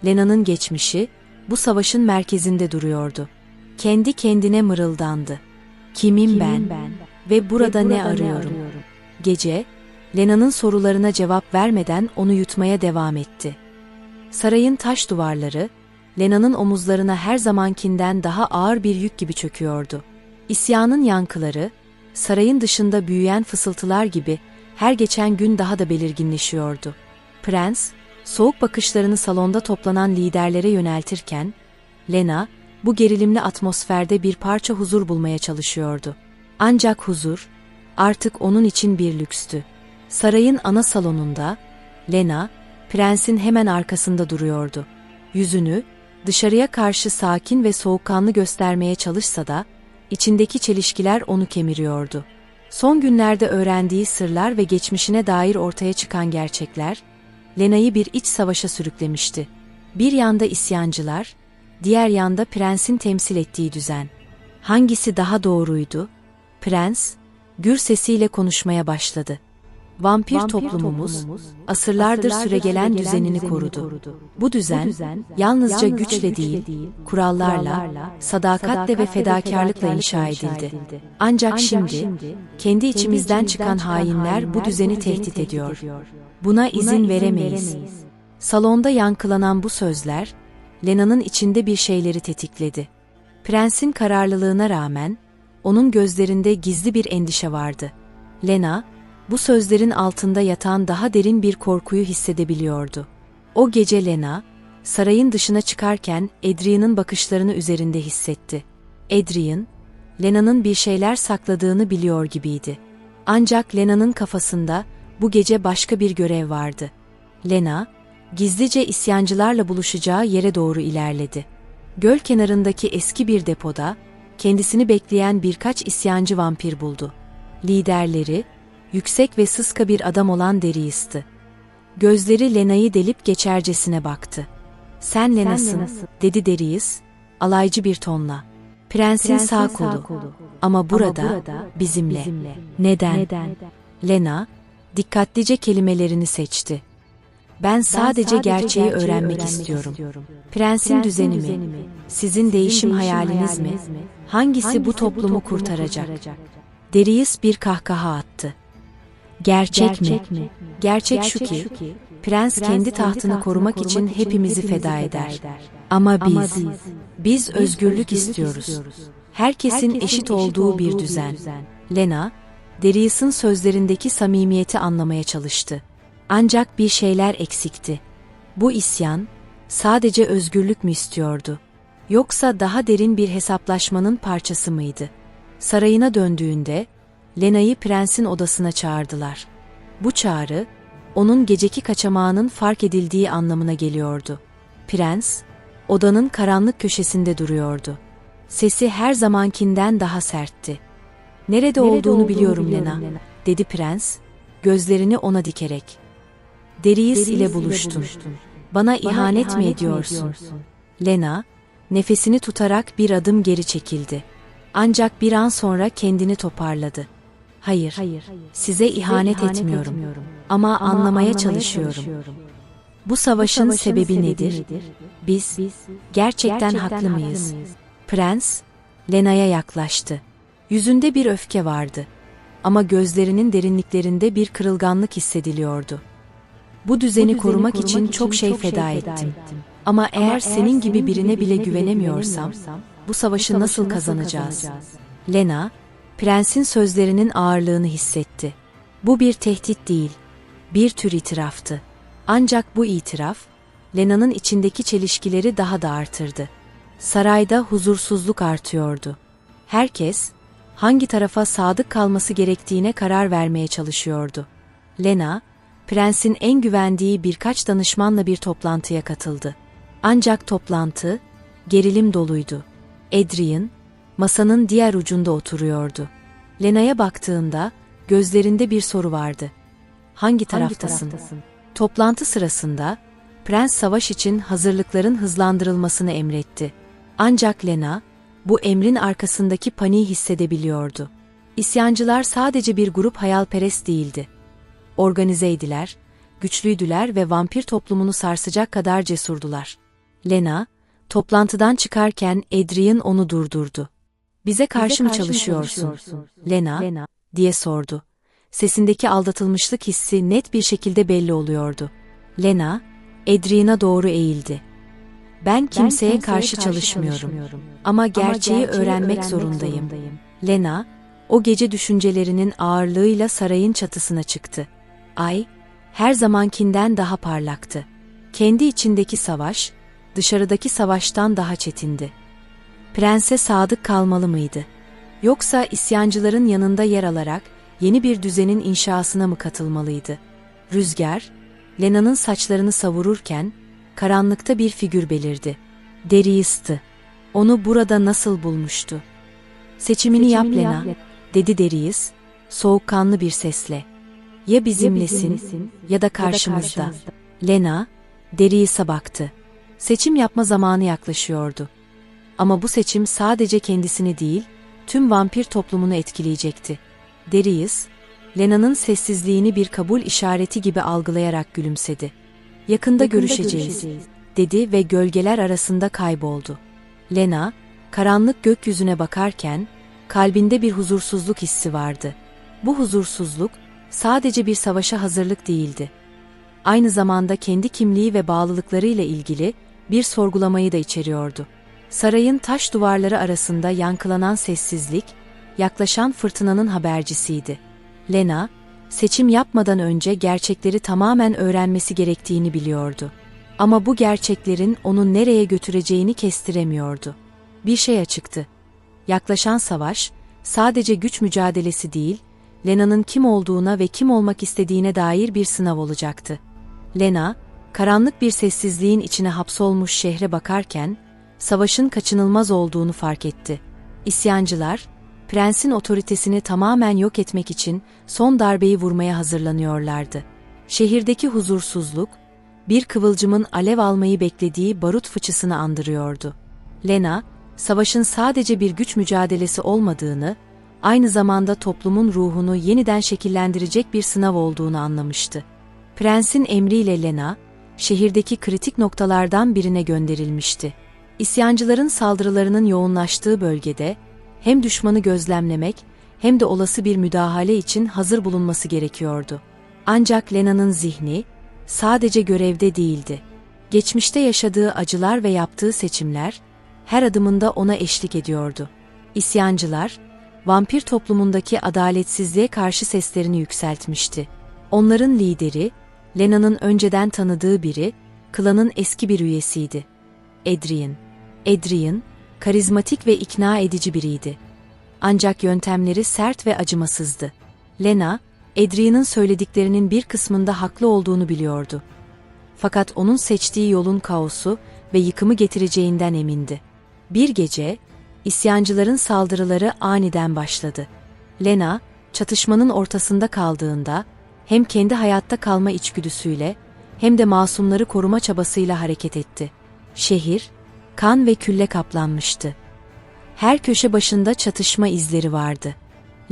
Speaker 1: Lena'nın geçmişi, bu savaşın merkezinde duruyordu. Kendi kendine mırıldandı. Kimim ben? Ve burada ne arıyorum? Gece, Lena'nın sorularına cevap vermeden onu yutmaya devam etti. Sarayın taş duvarları, Lena'nın omuzlarına her zamankinden daha ağır bir yük gibi çöküyordu. İsyanın yankıları, sarayın dışında büyüyen fısıltılar gibi her geçen gün daha da belirginleşiyordu. Prens, soğuk bakışlarını salonda toplanan liderlere yöneltirken, Lena, bu gerilimli atmosferde bir parça huzur bulmaya çalışıyordu. Ancak huzur, artık onun için bir lükstü. Sarayın ana salonunda, Lena, prensin hemen arkasında duruyordu. Yüzünü, dışarıya karşı sakin ve soğukkanlı göstermeye çalışsa da, içindeki çelişkiler onu kemiriyordu. Son günlerde öğrendiği sırlar ve geçmişine dair ortaya çıkan gerçekler, Lena'yı bir iç savaşa sürüklemişti. Bir yanda isyancılar, diğer yanda prensin temsil ettiği düzen. Hangisi daha doğruydu? Prens, gür sesiyle konuşmaya başladı. Vampir toplumumuz, asırlardır süregelen düzenini korudu. Bu düzen, yalnızca güçle değil, kurallarla, sadakatle ve fedakarlıkla inşa edildi. Ancak şimdi, kendi içimizden çıkan hainler bu düzeni tehdit ediyor. Buna izin veremeyiz. Salonda yankılanan bu sözler, Lena'nın içinde bir şeyleri tetikledi. Prensin kararlılığına rağmen, onun gözlerinde gizli bir endişe vardı. Lena, bu sözlerin altında yatan daha derin bir korkuyu hissedebiliyordu. O gece Lena, sarayın dışına çıkarken Adrian'ın bakışlarını üzerinde hissetti. Adrian, Lena'nın bir şeyler sakladığını biliyor gibiydi. Ancak Lena'nın kafasında bu gece başka bir görev vardı. Lena, gizlice isyancılarla buluşacağı yere doğru ilerledi. Göl kenarındaki eski bir depoda, kendisini bekleyen birkaç isyancı vampir buldu. Liderleri, yüksek ve sıska bir adam olan Darius'tı. Gözleri Lena'yı delip geçercesine baktı. "Sen Lena'sın," dedi Darius, alaycı bir tonla. "Prensin sağ kolu. Ama burada, bizimle. Neden?" Lena, dikkatlice kelimelerini seçti. "Ben sadece gerçeği öğrenmek istiyorum. Prensin düzeni mi? Sizin değişim hayaliniz mi? Hangisi bu toplumu kurtaracak?" Darius bir kahkaha attı. "Gerçek mi? Gerçek şu ki, prens kendi tahtını korumak için hepimizi feda eder. Ama biz özgürlük istiyoruz. Herkesin eşit olduğu bir düzen." Lena, Darius'un sözlerindeki samimiyeti anlamaya çalıştı. Ancak bir şeyler eksikti. Bu isyan, sadece özgürlük mü istiyordu? Yoksa daha derin bir hesaplaşmanın parçası mıydı? Sarayına döndüğünde, Lena'yı prensin odasına çağırdılar. Bu çağrı, onun geceki kaçamağının fark edildiği anlamına geliyordu. Prens, odanın karanlık köşesinde duruyordu. Sesi her zamankinden daha sertti. "Nerede olduğunu biliyorum Lena," dedi prens, gözlerini ona dikerek. "Darius ile buluştun. Bana ihanet mi ediyorsun?" Lena, nefesini tutarak bir adım geri çekildi. Ancak bir an sonra kendini toparladı. "Hayır, size ihanet etmiyorum. Ama anlamaya çalışıyorum. Bu savaşın sebebi nedir? Biz gerçekten haklı mıyız? Prens, Lenna'ya yaklaştı. Yüzünde bir öfke vardı. Ama gözlerinin derinliklerinde bir kırılganlık hissediliyordu. Bu düzeni korumak için çok şey feda ettim. Ama eğer senin gibi birine bile güvenemiyorsam, bu savaşı nasıl kazanacağız? Lenna, prensin sözlerinin ağırlığını hissetti. Bu bir tehdit değil, bir tür itiraftı. Ancak bu itiraf, Lenna'nın içindeki çelişkileri daha da artırdı. Sarayda huzursuzluk artıyordu. Herkes, hangi tarafa sadık kalması gerektiğine karar vermeye çalışıyordu. Lenna, prensin en güvendiği birkaç danışmanla bir toplantıya katıldı. Ancak toplantı, gerilim doluydu. Adrian, masanın diğer ucunda oturuyordu. Lenna'ya baktığında, gözlerinde bir soru vardı. Hangi taraftasın? Toplantı sırasında, prens savaş için hazırlıkların hızlandırılmasını emretti. Ancak Lenna, bu emrin arkasındaki paniği hissedebiliyordu. İsyancılar sadece bir grup hayalperest değildi. Organizeydiler, güçlüydüler ve vampir toplumunu sarsacak kadar cesurdular. Lenna, toplantıdan çıkarken Adrian onu durdurdu. "Bize karşı mı çalışıyorsun, Lenna?" diye sordu. Sesindeki aldatılmışlık hissi net bir şekilde belli oluyordu. Lenna, Adrian'a doğru eğildi. "Ben kimseye karşı çalışmıyorum. Ama gerçeği öğrenmek zorundayım." Lenna, o gece düşüncelerinin ağırlığıyla sarayın çatısına çıktı. Ay, her zamankinden daha parlaktı. Kendi içindeki savaş, dışarıdaki savaştan daha çetindi. Prense sadık kalmalı mıydı? Yoksa isyancıların yanında yer alarak yeni bir düzenin inşasına mı katılmalıydı? Rüzgar, Lenna'nın saçlarını savururken, karanlıkta bir figür belirdi. Darius'tı. Onu burada nasıl bulmuştu? "Seçimini yap Lenna," dedi Darius, soğukkanlı bir sesle. "Ya bizimlesin ya da karşımızda." Lenna, Darius'a baktı. Seçim yapma zamanı yaklaşıyordu. Ama bu seçim sadece kendisini değil, tüm vampir toplumunu etkileyecekti. Darius, Lenna'nın sessizliğini bir kabul işareti gibi algılayarak gülümsedi. Yakında görüşeceğiz," dedi ve gölgeler arasında kayboldu. Lenna, karanlık gökyüzüne bakarken, kalbinde bir huzursuzluk hissi vardı. Bu huzursuzluk, sadece bir savaşa hazırlık değildi. Aynı zamanda kendi kimliği ve bağlılıklarıyla ilgili bir sorgulamayı da içeriyordu. Sarayın taş duvarları arasında yankılanan sessizlik, yaklaşan fırtınanın habercisiydi. Lenna, seçim yapmadan önce gerçekleri tamamen öğrenmesi gerektiğini biliyordu. Ama bu gerçeklerin onu nereye götüreceğini kestiremiyordu. Bir şey açıktı. Yaklaşan savaş, sadece güç mücadelesi değil, Lenna'nın kim olduğuna ve kim olmak istediğine dair bir sınav olacaktı. Lenna, karanlık bir sessizliğin içine hapsolmuş şehre bakarken, savaşın kaçınılmaz olduğunu fark etti. İsyancılar, prensin otoritesini tamamen yok etmek için son darbeyi vurmaya hazırlanıyorlardı. Şehirdeki huzursuzluk, bir kıvılcımın alev almayı beklediği barut fıçısını andırıyordu. Lenna, savaşın sadece bir güç mücadelesi olmadığını, aynı zamanda toplumun ruhunu yeniden şekillendirecek bir sınav olduğunu anlamıştı. Prensin emriyle Lenna, şehirdeki kritik noktalardan birine gönderilmişti. İsyancıların saldırılarının yoğunlaştığı bölgede, hem düşmanı gözlemlemek hem de olası bir müdahale için hazır bulunması gerekiyordu. Ancak Lenna'nın zihni, sadece görevde değildi. Geçmişte yaşadığı acılar ve yaptığı seçimler, her adımında ona eşlik ediyordu. İsyancılar, vampir toplumundaki adaletsizliğe karşı seslerini yükseltmişti. Onların lideri, Lenna'nın önceden tanıdığı biri, klanın eski bir üyesiydi. Adrian. Adrian, karizmatik ve ikna edici biriydi. Ancak yöntemleri sert ve acımasızdı. Lenna, Adrian'ın söylediklerinin bir kısmında haklı olduğunu biliyordu. Fakat onun seçtiği yolun kaosu ve yıkımı getireceğinden emindi. Bir gece, isyancıların saldırıları aniden başladı. Lenna, çatışmanın ortasında kaldığında, hem kendi hayatta kalma içgüdüsüyle, hem de masumları koruma çabasıyla hareket etti. Şehir, kan ve külle kaplanmıştı. Her köşe başında çatışma izleri vardı.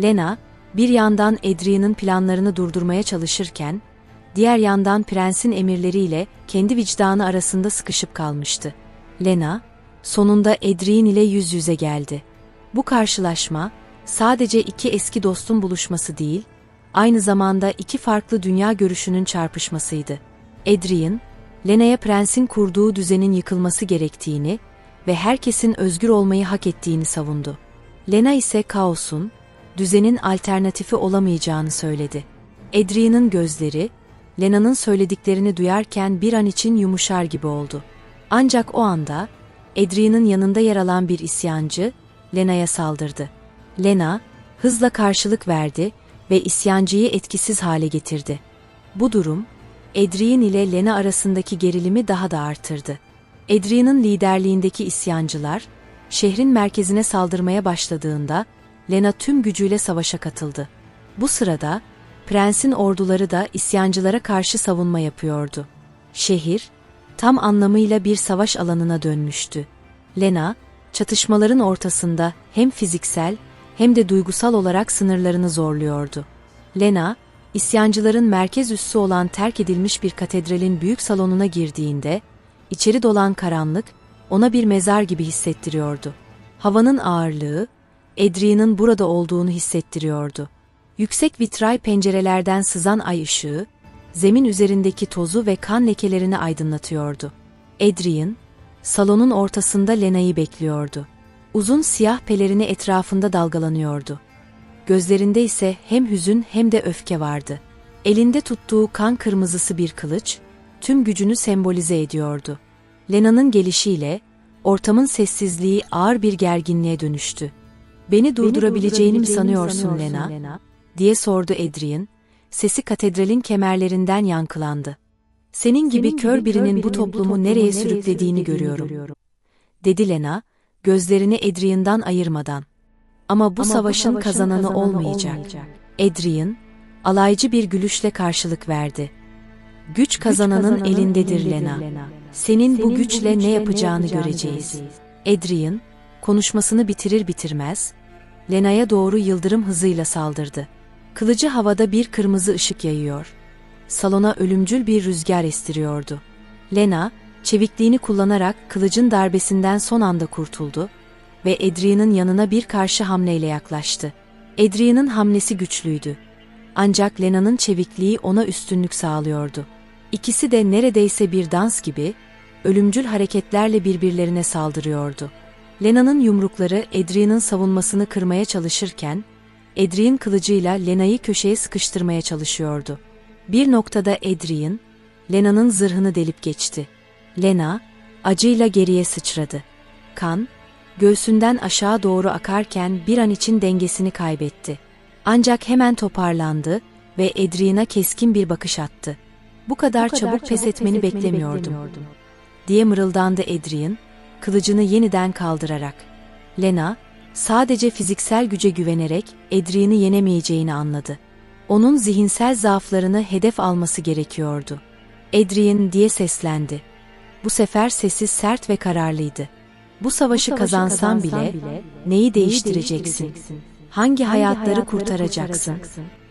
Speaker 1: Lenna, bir yandan Adrian'ın planlarını durdurmaya çalışırken, Diğer yandan prensin emirleriyle kendi vicdanı arasında sıkışıp kalmıştı. Lena, sonunda Adrien ile yüz yüze geldi. Bu karşılaşma, sadece iki eski dostun buluşması değil, aynı zamanda iki farklı dünya görüşünün çarpışmasıydı. Adrien, Lena'ya prensin kurduğu düzenin yıkılması gerektiğini ve herkesin özgür olmayı hak ettiğini savundu. Lena ise kaosun, düzenin alternatifi olamayacağını söyledi. Adrien'in gözleri, Lena'nın söylediklerini duyarken bir an için yumuşar gibi oldu. Ancak o anda, Adrien'in yanında yer alan bir isyancı, Lena'ya saldırdı. Lena, hızla karşılık verdi ve isyancıyı etkisiz hale getirdi. Bu durum, Adrien ile Lena arasındaki gerilimi daha da artırdı. Adrien'in liderliğindeki isyancılar, şehrin merkezine saldırmaya başladığında, Lena tüm gücüyle savaşa katıldı. Bu sırada, prensin orduları da isyancılara karşı savunma yapıyordu. Şehir, tam anlamıyla bir savaş alanına dönmüştü. Lena, çatışmaların ortasında hem fiziksel hem de duygusal olarak sınırlarını zorluyordu. Lena, isyancıların merkez üssü olan terk edilmiş bir katedralin büyük salonuna girdiğinde, içeri dolan karanlık, ona bir mezar gibi hissettiriyordu. Havanın ağırlığı, Adrien'in burada olduğunu hissettiriyordu. Yüksek vitray pencerelerden sızan ay ışığı, zemin üzerindeki tozu ve kan lekelerini aydınlatıyordu. Adrien, salonun ortasında Lena'yı bekliyordu. Uzun siyah pelerini etrafında dalgalanıyordu. Gözlerinde ise hem hüzün hem de öfke vardı. Elinde tuttuğu kan kırmızısı bir kılıç, tüm gücünü sembolize ediyordu. Lena'nın gelişiyle, ortamın sessizliği ağır bir gerginliğe dönüştü. "Beni durdurabileceğini mi sanıyorsun Lena?" diye sordu Adrien, sesi katedralin kemerlerinden yankılandı. "Senin gibi kör birinin bu toplumu nereye sürüklediğini görüyorum," dedi Lena, gözlerini Adrien'dan ayırmadan. "Ama bu savaşın kazananı olmayacak." Adrien, alaycı bir gülüşle karşılık verdi. "Güç kazananın elindedir Lena. Senin bu güçle ne yapacağını göreceğiz." Adrien, konuşmasını bitirir bitirmez, Lena'ya doğru yıldırım hızıyla saldırdı. Kılıcı havada bir kırmızı ışık yayıyor. Salona ölümcül bir rüzgar estiriyordu. Lena, çevikliğini kullanarak kılıcın darbesinden son anda kurtuldu ve Adrien'in yanına bir karşı hamleyle yaklaştı. Adrien'in hamlesi güçlüydü. Ancak Lena'nın çevikliği ona üstünlük sağlıyordu. İkisi de neredeyse bir dans gibi, ölümcül hareketlerle birbirlerine saldırıyordu. Lena'nın yumrukları Adrien'in savunmasını kırmaya çalışırken, Adrien kılıcıyla Lena'yı köşeye sıkıştırmaya çalışıyordu. Bir noktada Adrien, Lena'nın zırhını delip geçti. Lena, acıyla geriye sıçradı. Kan, göğsünden aşağı doğru akarken bir an için dengesini kaybetti. Ancak hemen toparlandı ve Adrien'a keskin bir bakış attı. Bu kadar çabuk pes etmeni beklemiyordum, diye mırıldandı Adrien, kılıcını yeniden kaldırarak. Lena, sadece fiziksel güce güvenerek Adrien'i yenemeyeceğini anladı. Onun zihinsel zaaflarını hedef alması gerekiyordu. "Adrien," diye seslendi. Bu sefer sesi sert ve kararlıydı. "Bu savaşı kazansan bile neyi değiştireceksin? Hangi hayatları kurtaracaksın?"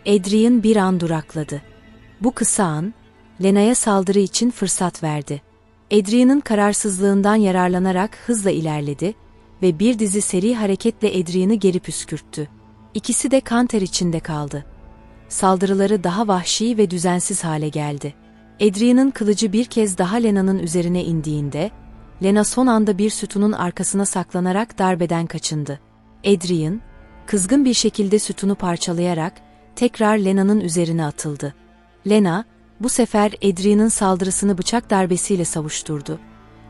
Speaker 1: Adrien bir an durakladı. Bu kısa an, Lena'ya saldırı için fırsat verdi. Adrien'in kararsızlığından yararlanarak hızla ilerledi ve bir dizi seri hareketle Adrien'i geri püskürttü. İkisi de kan ter içinde kaldı. Saldırıları daha vahşi ve düzensiz hale geldi. Adrien'in kılıcı bir kez daha Lena'nın üzerine indiğinde, Lena son anda bir sütunun arkasına saklanarak darbeden kaçındı. Adrien, kızgın bir şekilde sütunu parçalayarak tekrar Lena'nın üzerine atıldı. Lena, bu sefer Adrien'in saldırısını bıçak darbesiyle savuşturdu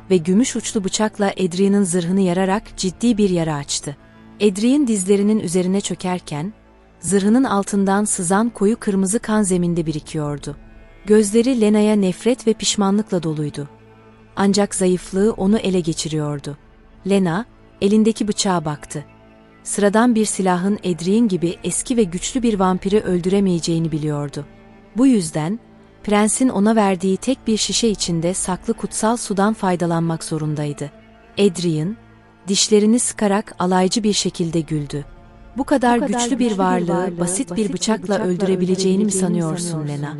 Speaker 1: ve gümüş uçlu bıçakla Adrien'in zırhını yararak ciddi bir yara açtı. Adrien dizlerinin üzerine çökerken, zırhının altından sızan koyu kırmızı kan zeminde birikiyordu. Gözleri Lena'ya nefret ve pişmanlıkla doluydu. Ancak zayıflığı onu ele geçiriyordu. Lena, elindeki bıçağa baktı. Sıradan bir silahın Adrien gibi eski ve güçlü bir vampiri öldüremeyeceğini biliyordu. Bu yüzden, prensin ona verdiği tek bir şişe içinde saklı kutsal sudan faydalanmak zorundaydı. Adrien, dişlerini sıkarak alaycı bir şekilde güldü. "Bu kadar güçlü bir varlığı basit bir bıçakla öldürebileceğini mi sanıyorsun Lena?"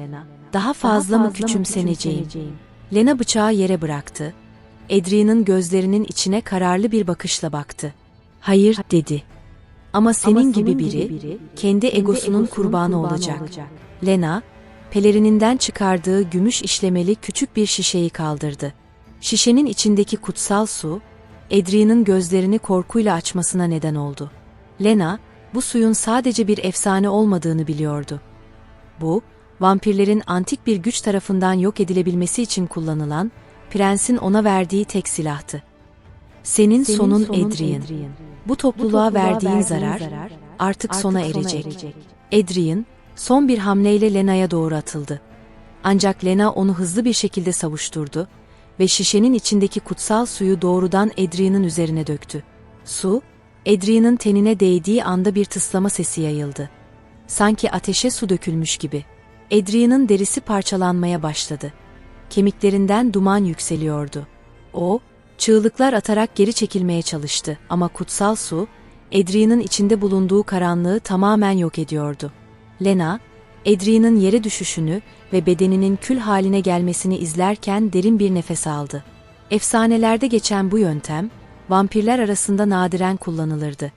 Speaker 1: Daha fazla mı küçümseneceğim? Lena bıçağı yere bıraktı. Adrian'ın gözlerinin içine kararlı bir bakışla baktı. Hayır, dedi. Ama senin gibi biri, kendi egosunun kurbanı olacak. Lena, pelerininden çıkardığı gümüş işlemeli küçük bir şişeyi kaldırdı. Şişenin içindeki kutsal su, Adrian'ın gözlerini korkuyla açmasına neden oldu. Lena, bu suyun sadece bir efsane olmadığını biliyordu. Bu, vampirlerin antik bir güç tarafından yok edilebilmesi için kullanılan, prensin ona verdiği tek silahtı. Senin sonun Adrian. Bu topluluğa verdiğin zarar artık sona erecek. Adrian, son bir hamleyle Lena'ya doğru atıldı. Ancak Lena onu hızlı bir şekilde savuşturdu ve şişenin içindeki kutsal suyu doğrudan Adrian'ın üzerine döktü. Su, Adrian'ın tenine değdiği anda bir tıslama sesi yayıldı. Sanki ateşe su dökülmüş gibi. Adrian'ın derisi parçalanmaya başladı. Kemiklerinden duman yükseliyordu. O, çığlıklar atarak geri çekilmeye çalıştı ama kutsal su, Adrian'ın içinde bulunduğu karanlığı tamamen yok ediyordu. Lena, Adrian'ın yere düşüşünü ve bedeninin kül haline gelmesini izlerken derin bir nefes aldı. Efsanelerde geçen bu yöntem, vampirler arasında nadiren kullanılırdı.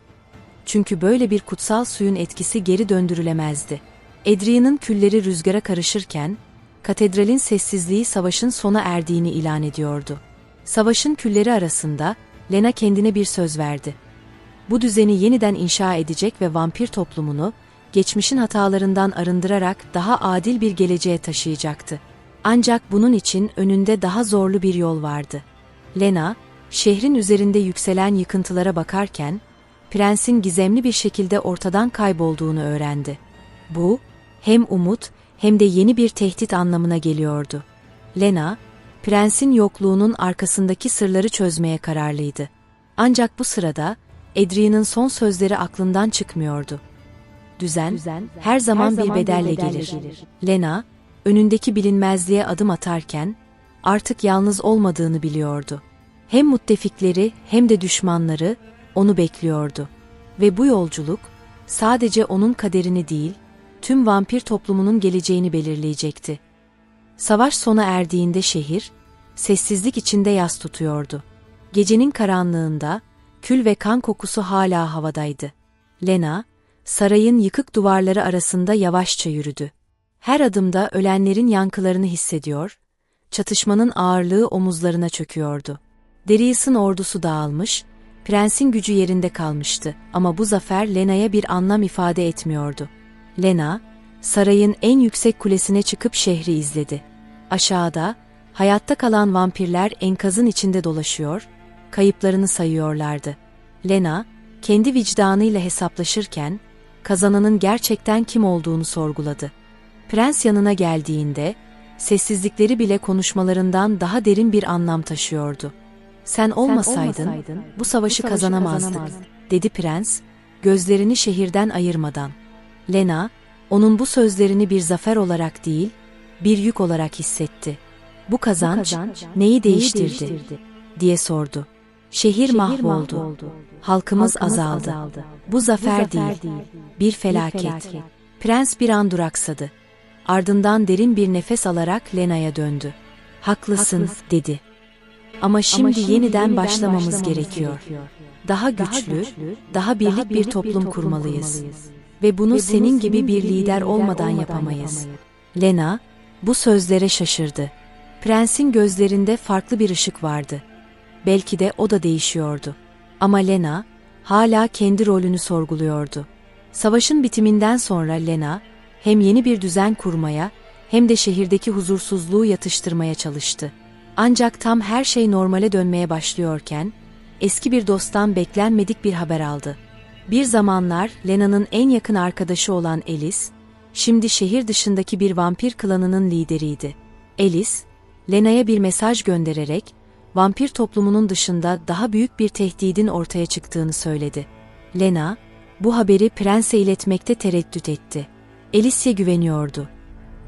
Speaker 1: Çünkü böyle bir kutsal suyun etkisi geri döndürülemezdi. Adrian'ın külleri rüzgara karışırken, katedralin sessizliği savaşın sona erdiğini ilan ediyordu. Savaşın külleri arasında, Lena kendine bir söz verdi. Bu düzeni yeniden inşa edecek ve vampir toplumunu, geçmişin hatalarından arındırarak daha adil bir geleceğe taşıyacaktı. Ancak bunun için önünde daha zorlu bir yol vardı. Lena, şehrin üzerinde yükselen yıkıntılara bakarken, prensin gizemli bir şekilde ortadan kaybolduğunu öğrendi. Bu, hem umut hem de yeni bir tehdit anlamına geliyordu. Lena, prensin yokluğunun arkasındaki sırları çözmeye kararlıydı. Ancak bu sırada, Adrian'ın son sözleri aklından çıkmıyordu. Düzen, her zaman bir bedelle gelir. Lena, önündeki bilinmezliğe adım atarken, artık yalnız olmadığını biliyordu. Hem müttefikleri hem de düşmanları, onu bekliyordu. Ve bu yolculuk, sadece onun kaderini değil, tüm vampir toplumunun geleceğini belirleyecekti. Savaş sona erdiğinde şehir, sessizlik içinde yas tutuyordu. Gecenin karanlığında, kül ve kan kokusu hala havadaydı. Lena, sarayın yıkık duvarları arasında yavaşça yürüdü. Her adımda ölenlerin yankılarını hissediyor, çatışmanın ağırlığı omuzlarına çöküyordu. Darius'un ordusu dağılmış, prensin gücü yerinde kalmıştı ama bu zafer Lena'ya bir anlam ifade etmiyordu. Lena, sarayın en yüksek kulesine çıkıp şehri izledi. Aşağıda, hayatta kalan vampirler enkazın içinde dolaşıyor, kayıplarını sayıyorlardı. Lena, kendi vicdanıyla hesaplaşırken, kazananın gerçekten kim olduğunu sorguladı. Prens yanına geldiğinde, sessizlikleri bile konuşmalarından daha derin bir anlam taşıyordu. Sen olmasaydın, bu savaşı kazanamazdık, dedi prens, gözlerini şehirden ayırmadan. Lena, onun bu sözlerini bir zafer olarak değil, bir yük olarak hissetti. Bu kazanç neyi değiştirdi, diye sordu. Şehir mahvoldu, halkımız azaldı. Bu zafer değil, bir felaket. Prens bir an duraksadı. Ardından derin bir nefes alarak Lena'ya döndü. Haklısın, dedi. Ama şimdi yeniden başlamamız gerekiyor. Daha güçlü, daha birlik bir toplum kurmalıyız. Ve bunu senin gibi bir lider olmadan yapamayız. Lena, bu sözlere şaşırdı. Prensin gözlerinde farklı bir ışık vardı. Belki de o da değişiyordu. Ama Lena, hala kendi rolünü sorguluyordu. Savaşın bitiminden sonra Lena, hem yeni bir düzen kurmaya, hem de şehirdeki huzursuzluğu yatıştırmaya çalıştı. Ancak tam her şey normale dönmeye başlıyorken, eski bir dosttan beklenmedik bir haber aldı. Bir zamanlar Lena'nın en yakın arkadaşı olan Alice, şimdi şehir dışındaki bir vampir klanının lideriydi. Alice, Lena'ya bir mesaj göndererek, vampir toplumunun dışında daha büyük bir tehdidin ortaya çıktığını söyledi. Lena, bu haberi prense iletmekte tereddüt etti. Alice'ye güveniyordu.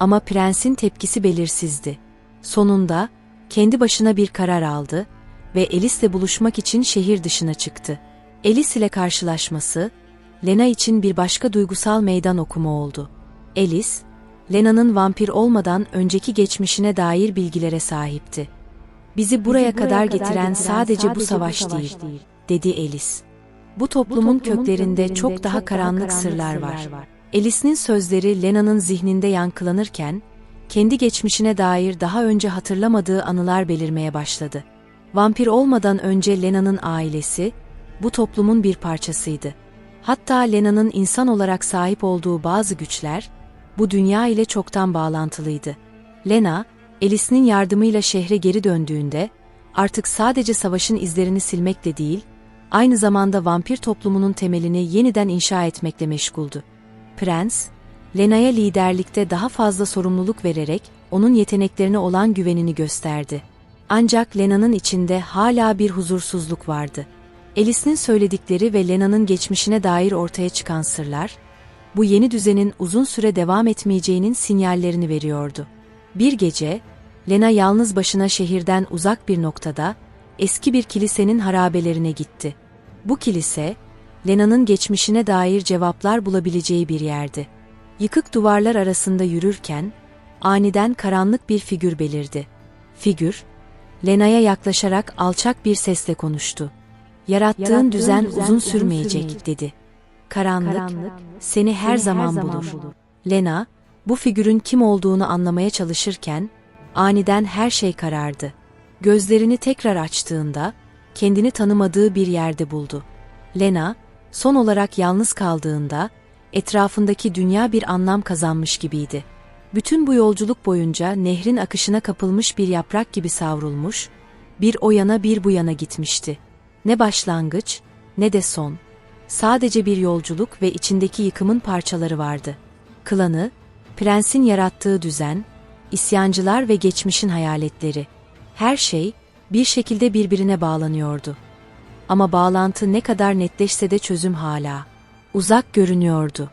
Speaker 1: Ama prensin tepkisi belirsizdi. Sonunda, kendi başına bir karar aldı ve Alice'le buluşmak için şehir dışına çıktı. Alice ile karşılaşması, Lena için bir başka duygusal meydan okuma oldu. Alice, Lena'nın vampir olmadan önceki geçmişine dair bilgilere sahipti. Bizi buraya kadar getiren sadece bu savaş değil, dedi Alice. Bu toplumun köklerinde çok daha karanlık sırlar var. Alice'nin sözleri Lena'nın zihninde yankılanırken, kendi geçmişine dair daha önce hatırlamadığı anılar belirmeye başladı. Vampir olmadan önce Lena'nın ailesi, bu toplumun bir parçasıydı. Hatta Lena'nın insan olarak sahip olduğu bazı güçler, bu dünya ile çoktan bağlantılıydı. Lena, Alice'nin yardımıyla şehre geri döndüğünde, artık sadece savaşın izlerini silmekle değil, aynı zamanda vampir toplumunun temelini yeniden inşa etmekle meşguldü. Prens, Lena'ya liderlikte daha fazla sorumluluk vererek onun yeteneklerine olan güvenini gösterdi. Ancak Lena'nın içinde hala bir huzursuzluk vardı. Alice'nin söyledikleri ve Lena'nın geçmişine dair ortaya çıkan sırlar, bu yeni düzenin uzun süre devam etmeyeceğinin sinyallerini veriyordu. Bir gece, Lena yalnız başına şehirden uzak bir noktada, eski bir kilisenin harabelerine gitti. Bu kilise, Lena'nın geçmişine dair cevaplar bulabileceği bir yerdi. Yıkık duvarlar arasında yürürken, aniden karanlık bir figür belirdi. Figür, Lena'ya yaklaşarak alçak bir sesle konuştu. "Yarattığın düzen uzun sürmeyecek," dedi. "Karanlık, seni her zaman bulur." Lena, bu figürün kim olduğunu anlamaya çalışırken, aniden her şey karardı. Gözlerini tekrar açtığında, kendini tanımadığı bir yerde buldu. Lena, son olarak yalnız kaldığında, etrafındaki dünya bir anlam kazanmış gibiydi. Bütün bu yolculuk boyunca nehrin akışına kapılmış bir yaprak gibi savrulmuş, bir o yana bir bu yana gitmişti. Ne başlangıç, ne de son. Sadece bir yolculuk ve içindeki yıkımın parçaları vardı. Klanı, prensin yarattığı düzen, isyancılar ve geçmişin hayaletleri. Her şey bir şekilde birbirine bağlanıyordu. Ama bağlantı ne kadar netleşse de çözüm hala uzak görünüyordu.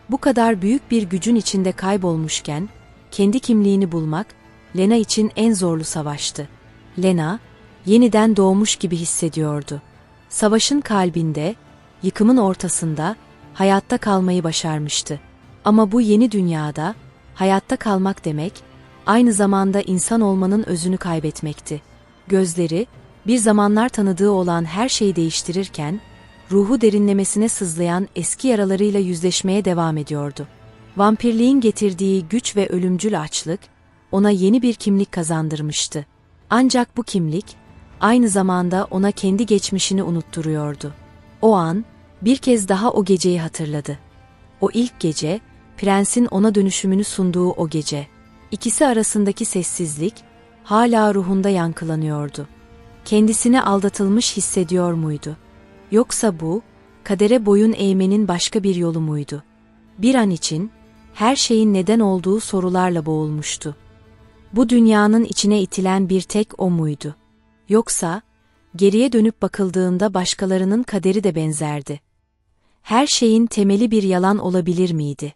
Speaker 1: Bu kadar büyük bir gücün içinde kaybolmuşken, kendi kimliğini bulmak, Lena için en zorlu savaştı. Lena, yeniden doğmuş gibi hissediyordu. Savaşın kalbinde, yıkımın ortasında, hayatta kalmayı başarmıştı. Ama bu yeni dünyada, hayatta kalmak demek, aynı zamanda insan olmanın özünü kaybetmekti. Gözleri, bir zamanlar tanıdığı olan her şeyi değiştirirken, ruhu derinlemesine sızlayan eski yaralarıyla yüzleşmeye devam ediyordu. Vampirliğin getirdiği güç ve ölümcül açlık, ona yeni bir kimlik kazandırmıştı. Ancak bu kimlik, aynı zamanda ona kendi geçmişini unutturuyordu. O an, bir kez daha o geceyi hatırladı. O ilk gece, prensin ona dönüşümünü sunduğu o gece. İkisi arasındaki sessizlik, hala ruhunda yankılanıyordu. Kendisini aldatılmış hissediyor muydu? Yoksa bu, kadere boyun eğmenin başka bir yolu muydu? Bir an için, her şeyin neden olduğu sorularla boğulmuştu. Bu dünyanın içine itilen bir tek o muydu? Yoksa, geriye dönüp bakıldığında başkalarının kaderi de benzerdi. Her şeyin temeli bir yalan olabilir miydi?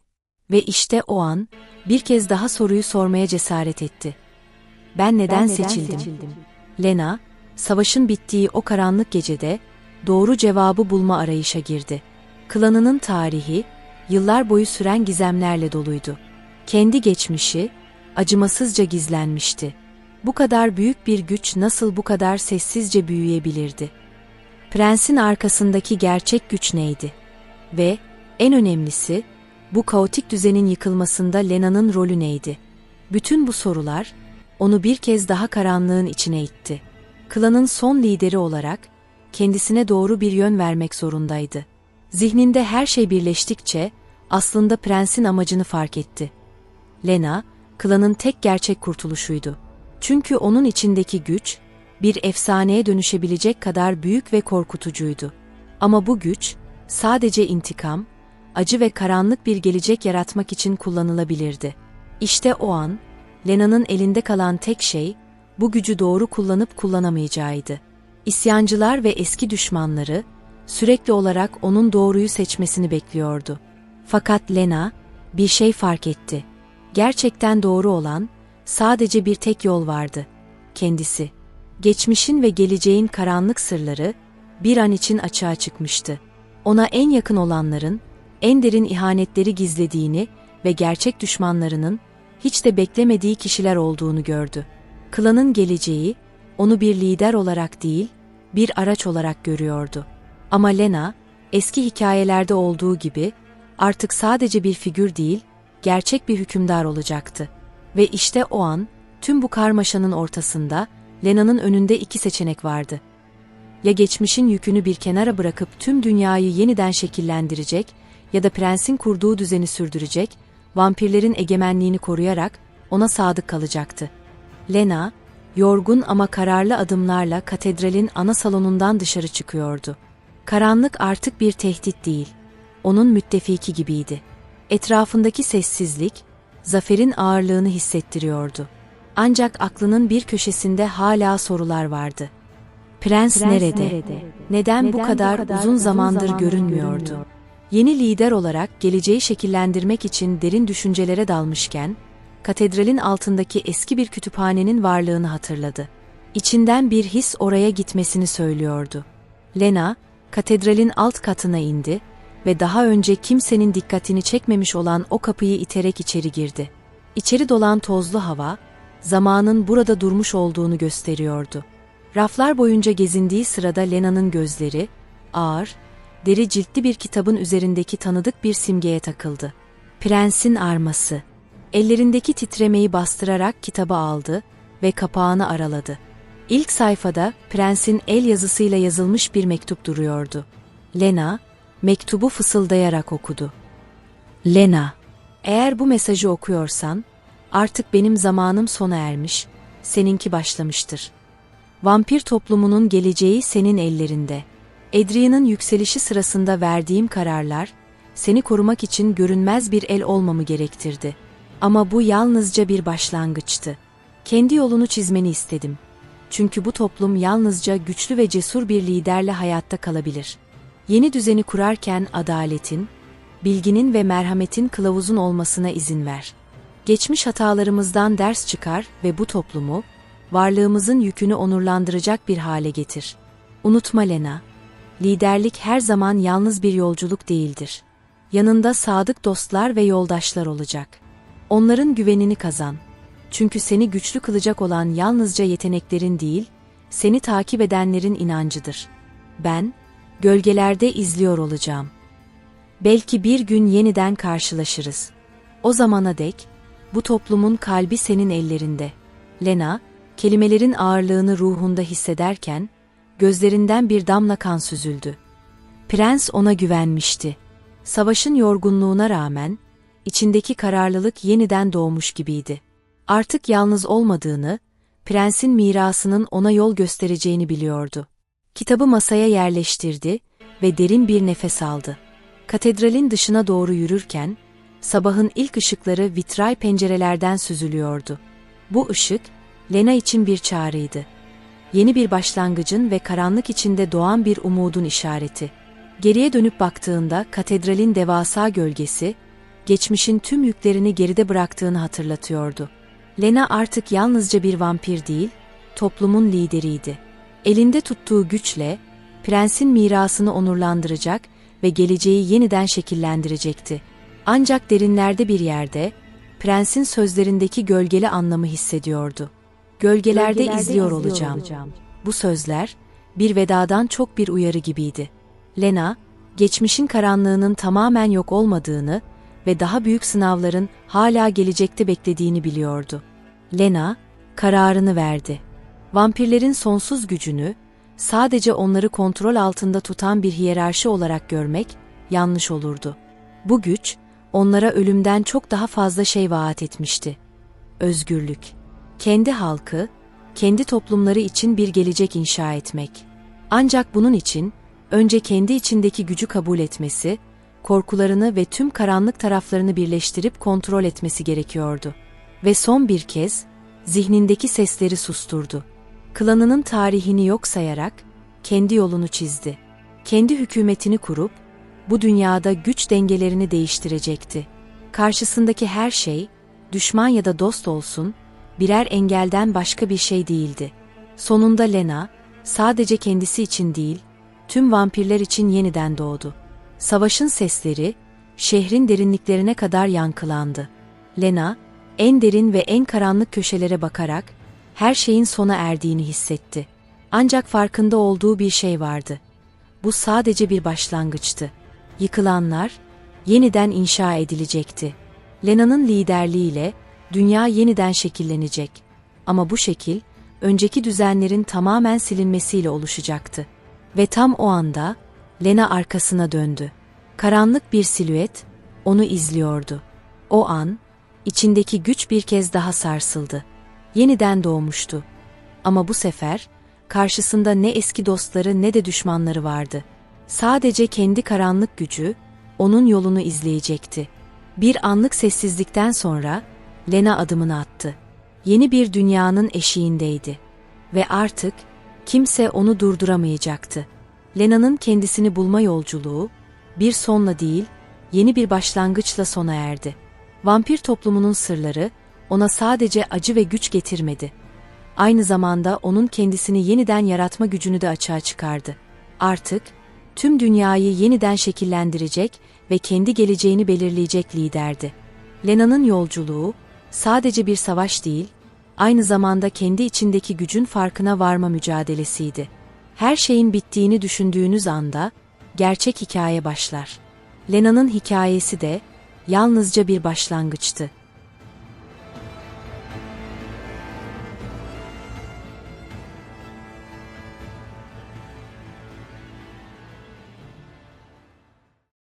Speaker 1: Ve işte o an, bir kez daha soruyu sormaya cesaret etti. Ben neden seçildim? Lena, savaşın bittiği o karanlık gecede, doğru cevabı bulma arayışa girdi. Klanının tarihi, yıllar boyu süren gizemlerle doluydu. Kendi geçmişi, acımasızca gizlenmişti. Bu kadar büyük bir güç nasıl bu kadar sessizce büyüyebilirdi? Prensin arkasındaki gerçek güç neydi? Ve, en önemlisi, bu kaotik düzenin yıkılmasında Lena'nın rolü neydi? Bütün bu sorular, onu bir kez daha karanlığın içine itti. Klanın son lideri olarak, kendisine doğru bir yön vermek zorundaydı. Zihninde her şey birleştikçe, aslında prensin amacını fark etti. Lena, klanın tek gerçek kurtuluşuydu. Çünkü onun içindeki güç, bir efsaneye dönüşebilecek kadar büyük ve korkutucuydu. Ama bu güç, sadece intikam, acı ve karanlık bir gelecek yaratmak için kullanılabilirdi. İşte o an, Lena'nın elinde kalan tek şey, bu gücü doğru kullanıp kullanamayacağıydı. İsyancılar ve eski düşmanları, sürekli olarak onun doğruyu seçmesini bekliyordu. Fakat Lena, bir şey fark etti. Gerçekten doğru olan, sadece bir tek yol vardı. Kendisi. Geçmişin ve geleceğin karanlık sırları, bir an için açığa çıkmıştı. Ona en yakın olanların, en derin ihanetleri gizlediğini ve gerçek düşmanlarının hiç de beklemediği kişiler olduğunu gördü. Klanın geleceği, onu bir lider olarak değil, bir araç olarak görüyordu. Ama Lena, eski hikayelerde olduğu gibi, artık sadece bir figür değil, gerçek bir hükümdar olacaktı. Ve işte o an, tüm bu karmaşanın ortasında, Lena'nın önünde iki seçenek vardı. Ya geçmişin yükünü bir kenara bırakıp tüm dünyayı yeniden şekillendirecek ya da prensin kurduğu düzeni sürdürecek, vampirlerin egemenliğini koruyarak ona sadık kalacaktı. Lena, yorgun ama kararlı adımlarla katedralin ana salonundan dışarı çıkıyordu. Karanlık artık bir tehdit değil, onun müttefiki gibiydi. Etrafındaki sessizlik, zaferin ağırlığını hissettiriyordu. Ancak aklının bir köşesinde hala sorular vardı. Prens nerede? Neden bu kadar uzun zamandır görünmüyordu? Yeni lider olarak geleceği şekillendirmek için derin düşüncelere dalmışken, katedralin altındaki eski bir kütüphanenin varlığını hatırladı. İçinden bir his oraya gitmesini söylüyordu. Lena, katedralin alt katına indi ve daha önce kimsenin dikkatini çekmemiş olan o kapıyı iterek içeri girdi. İçeri dolan tozlu hava, zamanın burada durmuş olduğunu gösteriyordu. Raflar boyunca gezindiği sırada Lena'nın gözleri, ağır, deri ciltli bir kitabın üzerindeki tanıdık bir simgeye takıldı. Prensin arması. Ellerindeki titremeyi bastırarak kitabı aldı ve kapağını araladı. İlk sayfada prensin el yazısıyla yazılmış bir mektup duruyordu. Lena, mektubu fısıldayarak okudu. Lena, eğer bu mesajı okuyorsan, artık benim zamanım sona ermiş, seninki başlamıştır. Vampir toplumunun geleceği senin ellerinde. Adrian'ın yükselişi sırasında verdiğim kararlar, seni korumak için görünmez bir el olmamı gerektirdi. Ama bu yalnızca bir başlangıçtı. Kendi yolunu çizmeni istedim. Çünkü bu toplum yalnızca güçlü ve cesur bir liderle hayatta kalabilir. Yeni düzeni kurarken adaletin, bilginin ve merhametin kılavuzun olmasına izin ver. Geçmiş hatalarımızdan ders çıkar ve bu toplumu, varlığımızın yükünü onurlandıracak bir hale getir. Unutma Lena, liderlik her zaman yalnız bir yolculuk değildir. Yanında sadık dostlar ve yoldaşlar olacak. Onların güvenini kazan. Çünkü seni güçlü kılacak olan yalnızca yeteneklerin değil, seni takip edenlerin inancıdır. Ben, gölgelerde izliyor olacağım. Belki bir gün yeniden karşılaşırız. O zamana dek, bu toplumun kalbi senin ellerinde. Lena, kelimelerin ağırlığını ruhunda hissederken, gözlerinden bir damla kan süzüldü. Prens ona güvenmişti. Savaşın yorgunluğuna rağmen, içindeki kararlılık yeniden doğmuş gibiydi. Artık yalnız olmadığını, prensin mirasının ona yol göstereceğini biliyordu. Kitabı masaya yerleştirdi ve derin bir nefes aldı. Katedralin dışına doğru yürürken, sabahın ilk ışıkları vitray pencerelerden süzülüyordu. Bu ışık, Lena için bir çağrıydı. Yeni bir başlangıcın ve karanlık içinde doğan bir umudun işareti. Geriye dönüp baktığında katedralin devasa gölgesi, geçmişin tüm yüklerini geride bıraktığını hatırlatıyordu. Lena artık yalnızca bir vampir değil, toplumun lideriydi. Elinde tuttuğu güçle, prensin mirasını onurlandıracak ve geleceği yeniden şekillendirecekti. Ancak derinlerde bir yerde, prensin sözlerindeki gölgeli anlamı hissediyordu. Gölgelerde izliyor olacağım. Bu sözler, bir vedadan çok bir uyarı gibiydi. Lena, geçmişin karanlığının tamamen yok olmadığını ve daha büyük sınavların hala gelecekte beklediğini biliyordu. Lena, kararını verdi. Vampirlerin sonsuz gücünü, sadece onları kontrol altında tutan bir hiyerarşi olarak görmek, yanlış olurdu. Bu güç, onlara ölümden çok daha fazla şey vaat etmişti. Özgürlük. Kendi halkı, kendi toplumları için bir gelecek inşa etmek. Ancak bunun için, önce kendi içindeki gücü kabul etmesi, korkularını ve tüm karanlık taraflarını birleştirip kontrol etmesi gerekiyordu. Ve son bir kez, zihnindeki sesleri susturdu. Klanının tarihini yok sayarak, kendi yolunu çizdi. Kendi hükümetini kurup, bu dünyada güç dengelerini değiştirecekti. Karşısındaki her şey, düşman ya da dost olsun, birer engelden başka bir şey değildi. Sonunda Lena, sadece kendisi için değil, tüm vampirler için yeniden doğdu. Savaşın sesleri, şehrin derinliklerine kadar yankılandı. Lena, en derin ve en karanlık köşelere bakarak her şeyin sona erdiğini hissetti. Ancak farkında olduğu bir şey vardı. Bu sadece bir başlangıçtı. Yıkılanlar yeniden inşa edilecekti. Lena'nın liderliğiyle dünya yeniden şekillenecek. Ama bu şekil, önceki düzenlerin tamamen silinmesiyle oluşacaktı. Ve tam o anda Lena arkasına döndü. Karanlık bir silüet onu izliyordu. O an içindeki güç bir kez daha sarsıldı. Yeniden doğmuştu. Ama bu sefer karşısında ne eski dostları ne de düşmanları vardı. Sadece kendi karanlık gücü onun yolunu izleyecekti. Bir anlık sessizlikten sonra Lena adımını attı. Yeni bir dünyanın eşiğindeydi. Ve artık kimse onu durduramayacaktı. Lena'nın kendisini bulma yolculuğu bir sonla değil, yeni bir başlangıçla sona erdi. Vampir toplumunun sırları ona sadece acı ve güç getirmedi. Aynı zamanda onun kendisini yeniden yaratma gücünü de açığa çıkardı. Artık tüm dünyayı yeniden şekillendirecek ve kendi geleceğini belirleyecek liderdi. Lena'nın yolculuğu sadece bir savaş değil, aynı zamanda kendi içindeki gücün farkına varma mücadelesiydi. Her şeyin bittiğini düşündüğünüz anda gerçek hikaye başlar. Lena'nın hikayesi de yalnızca bir başlangıçtı.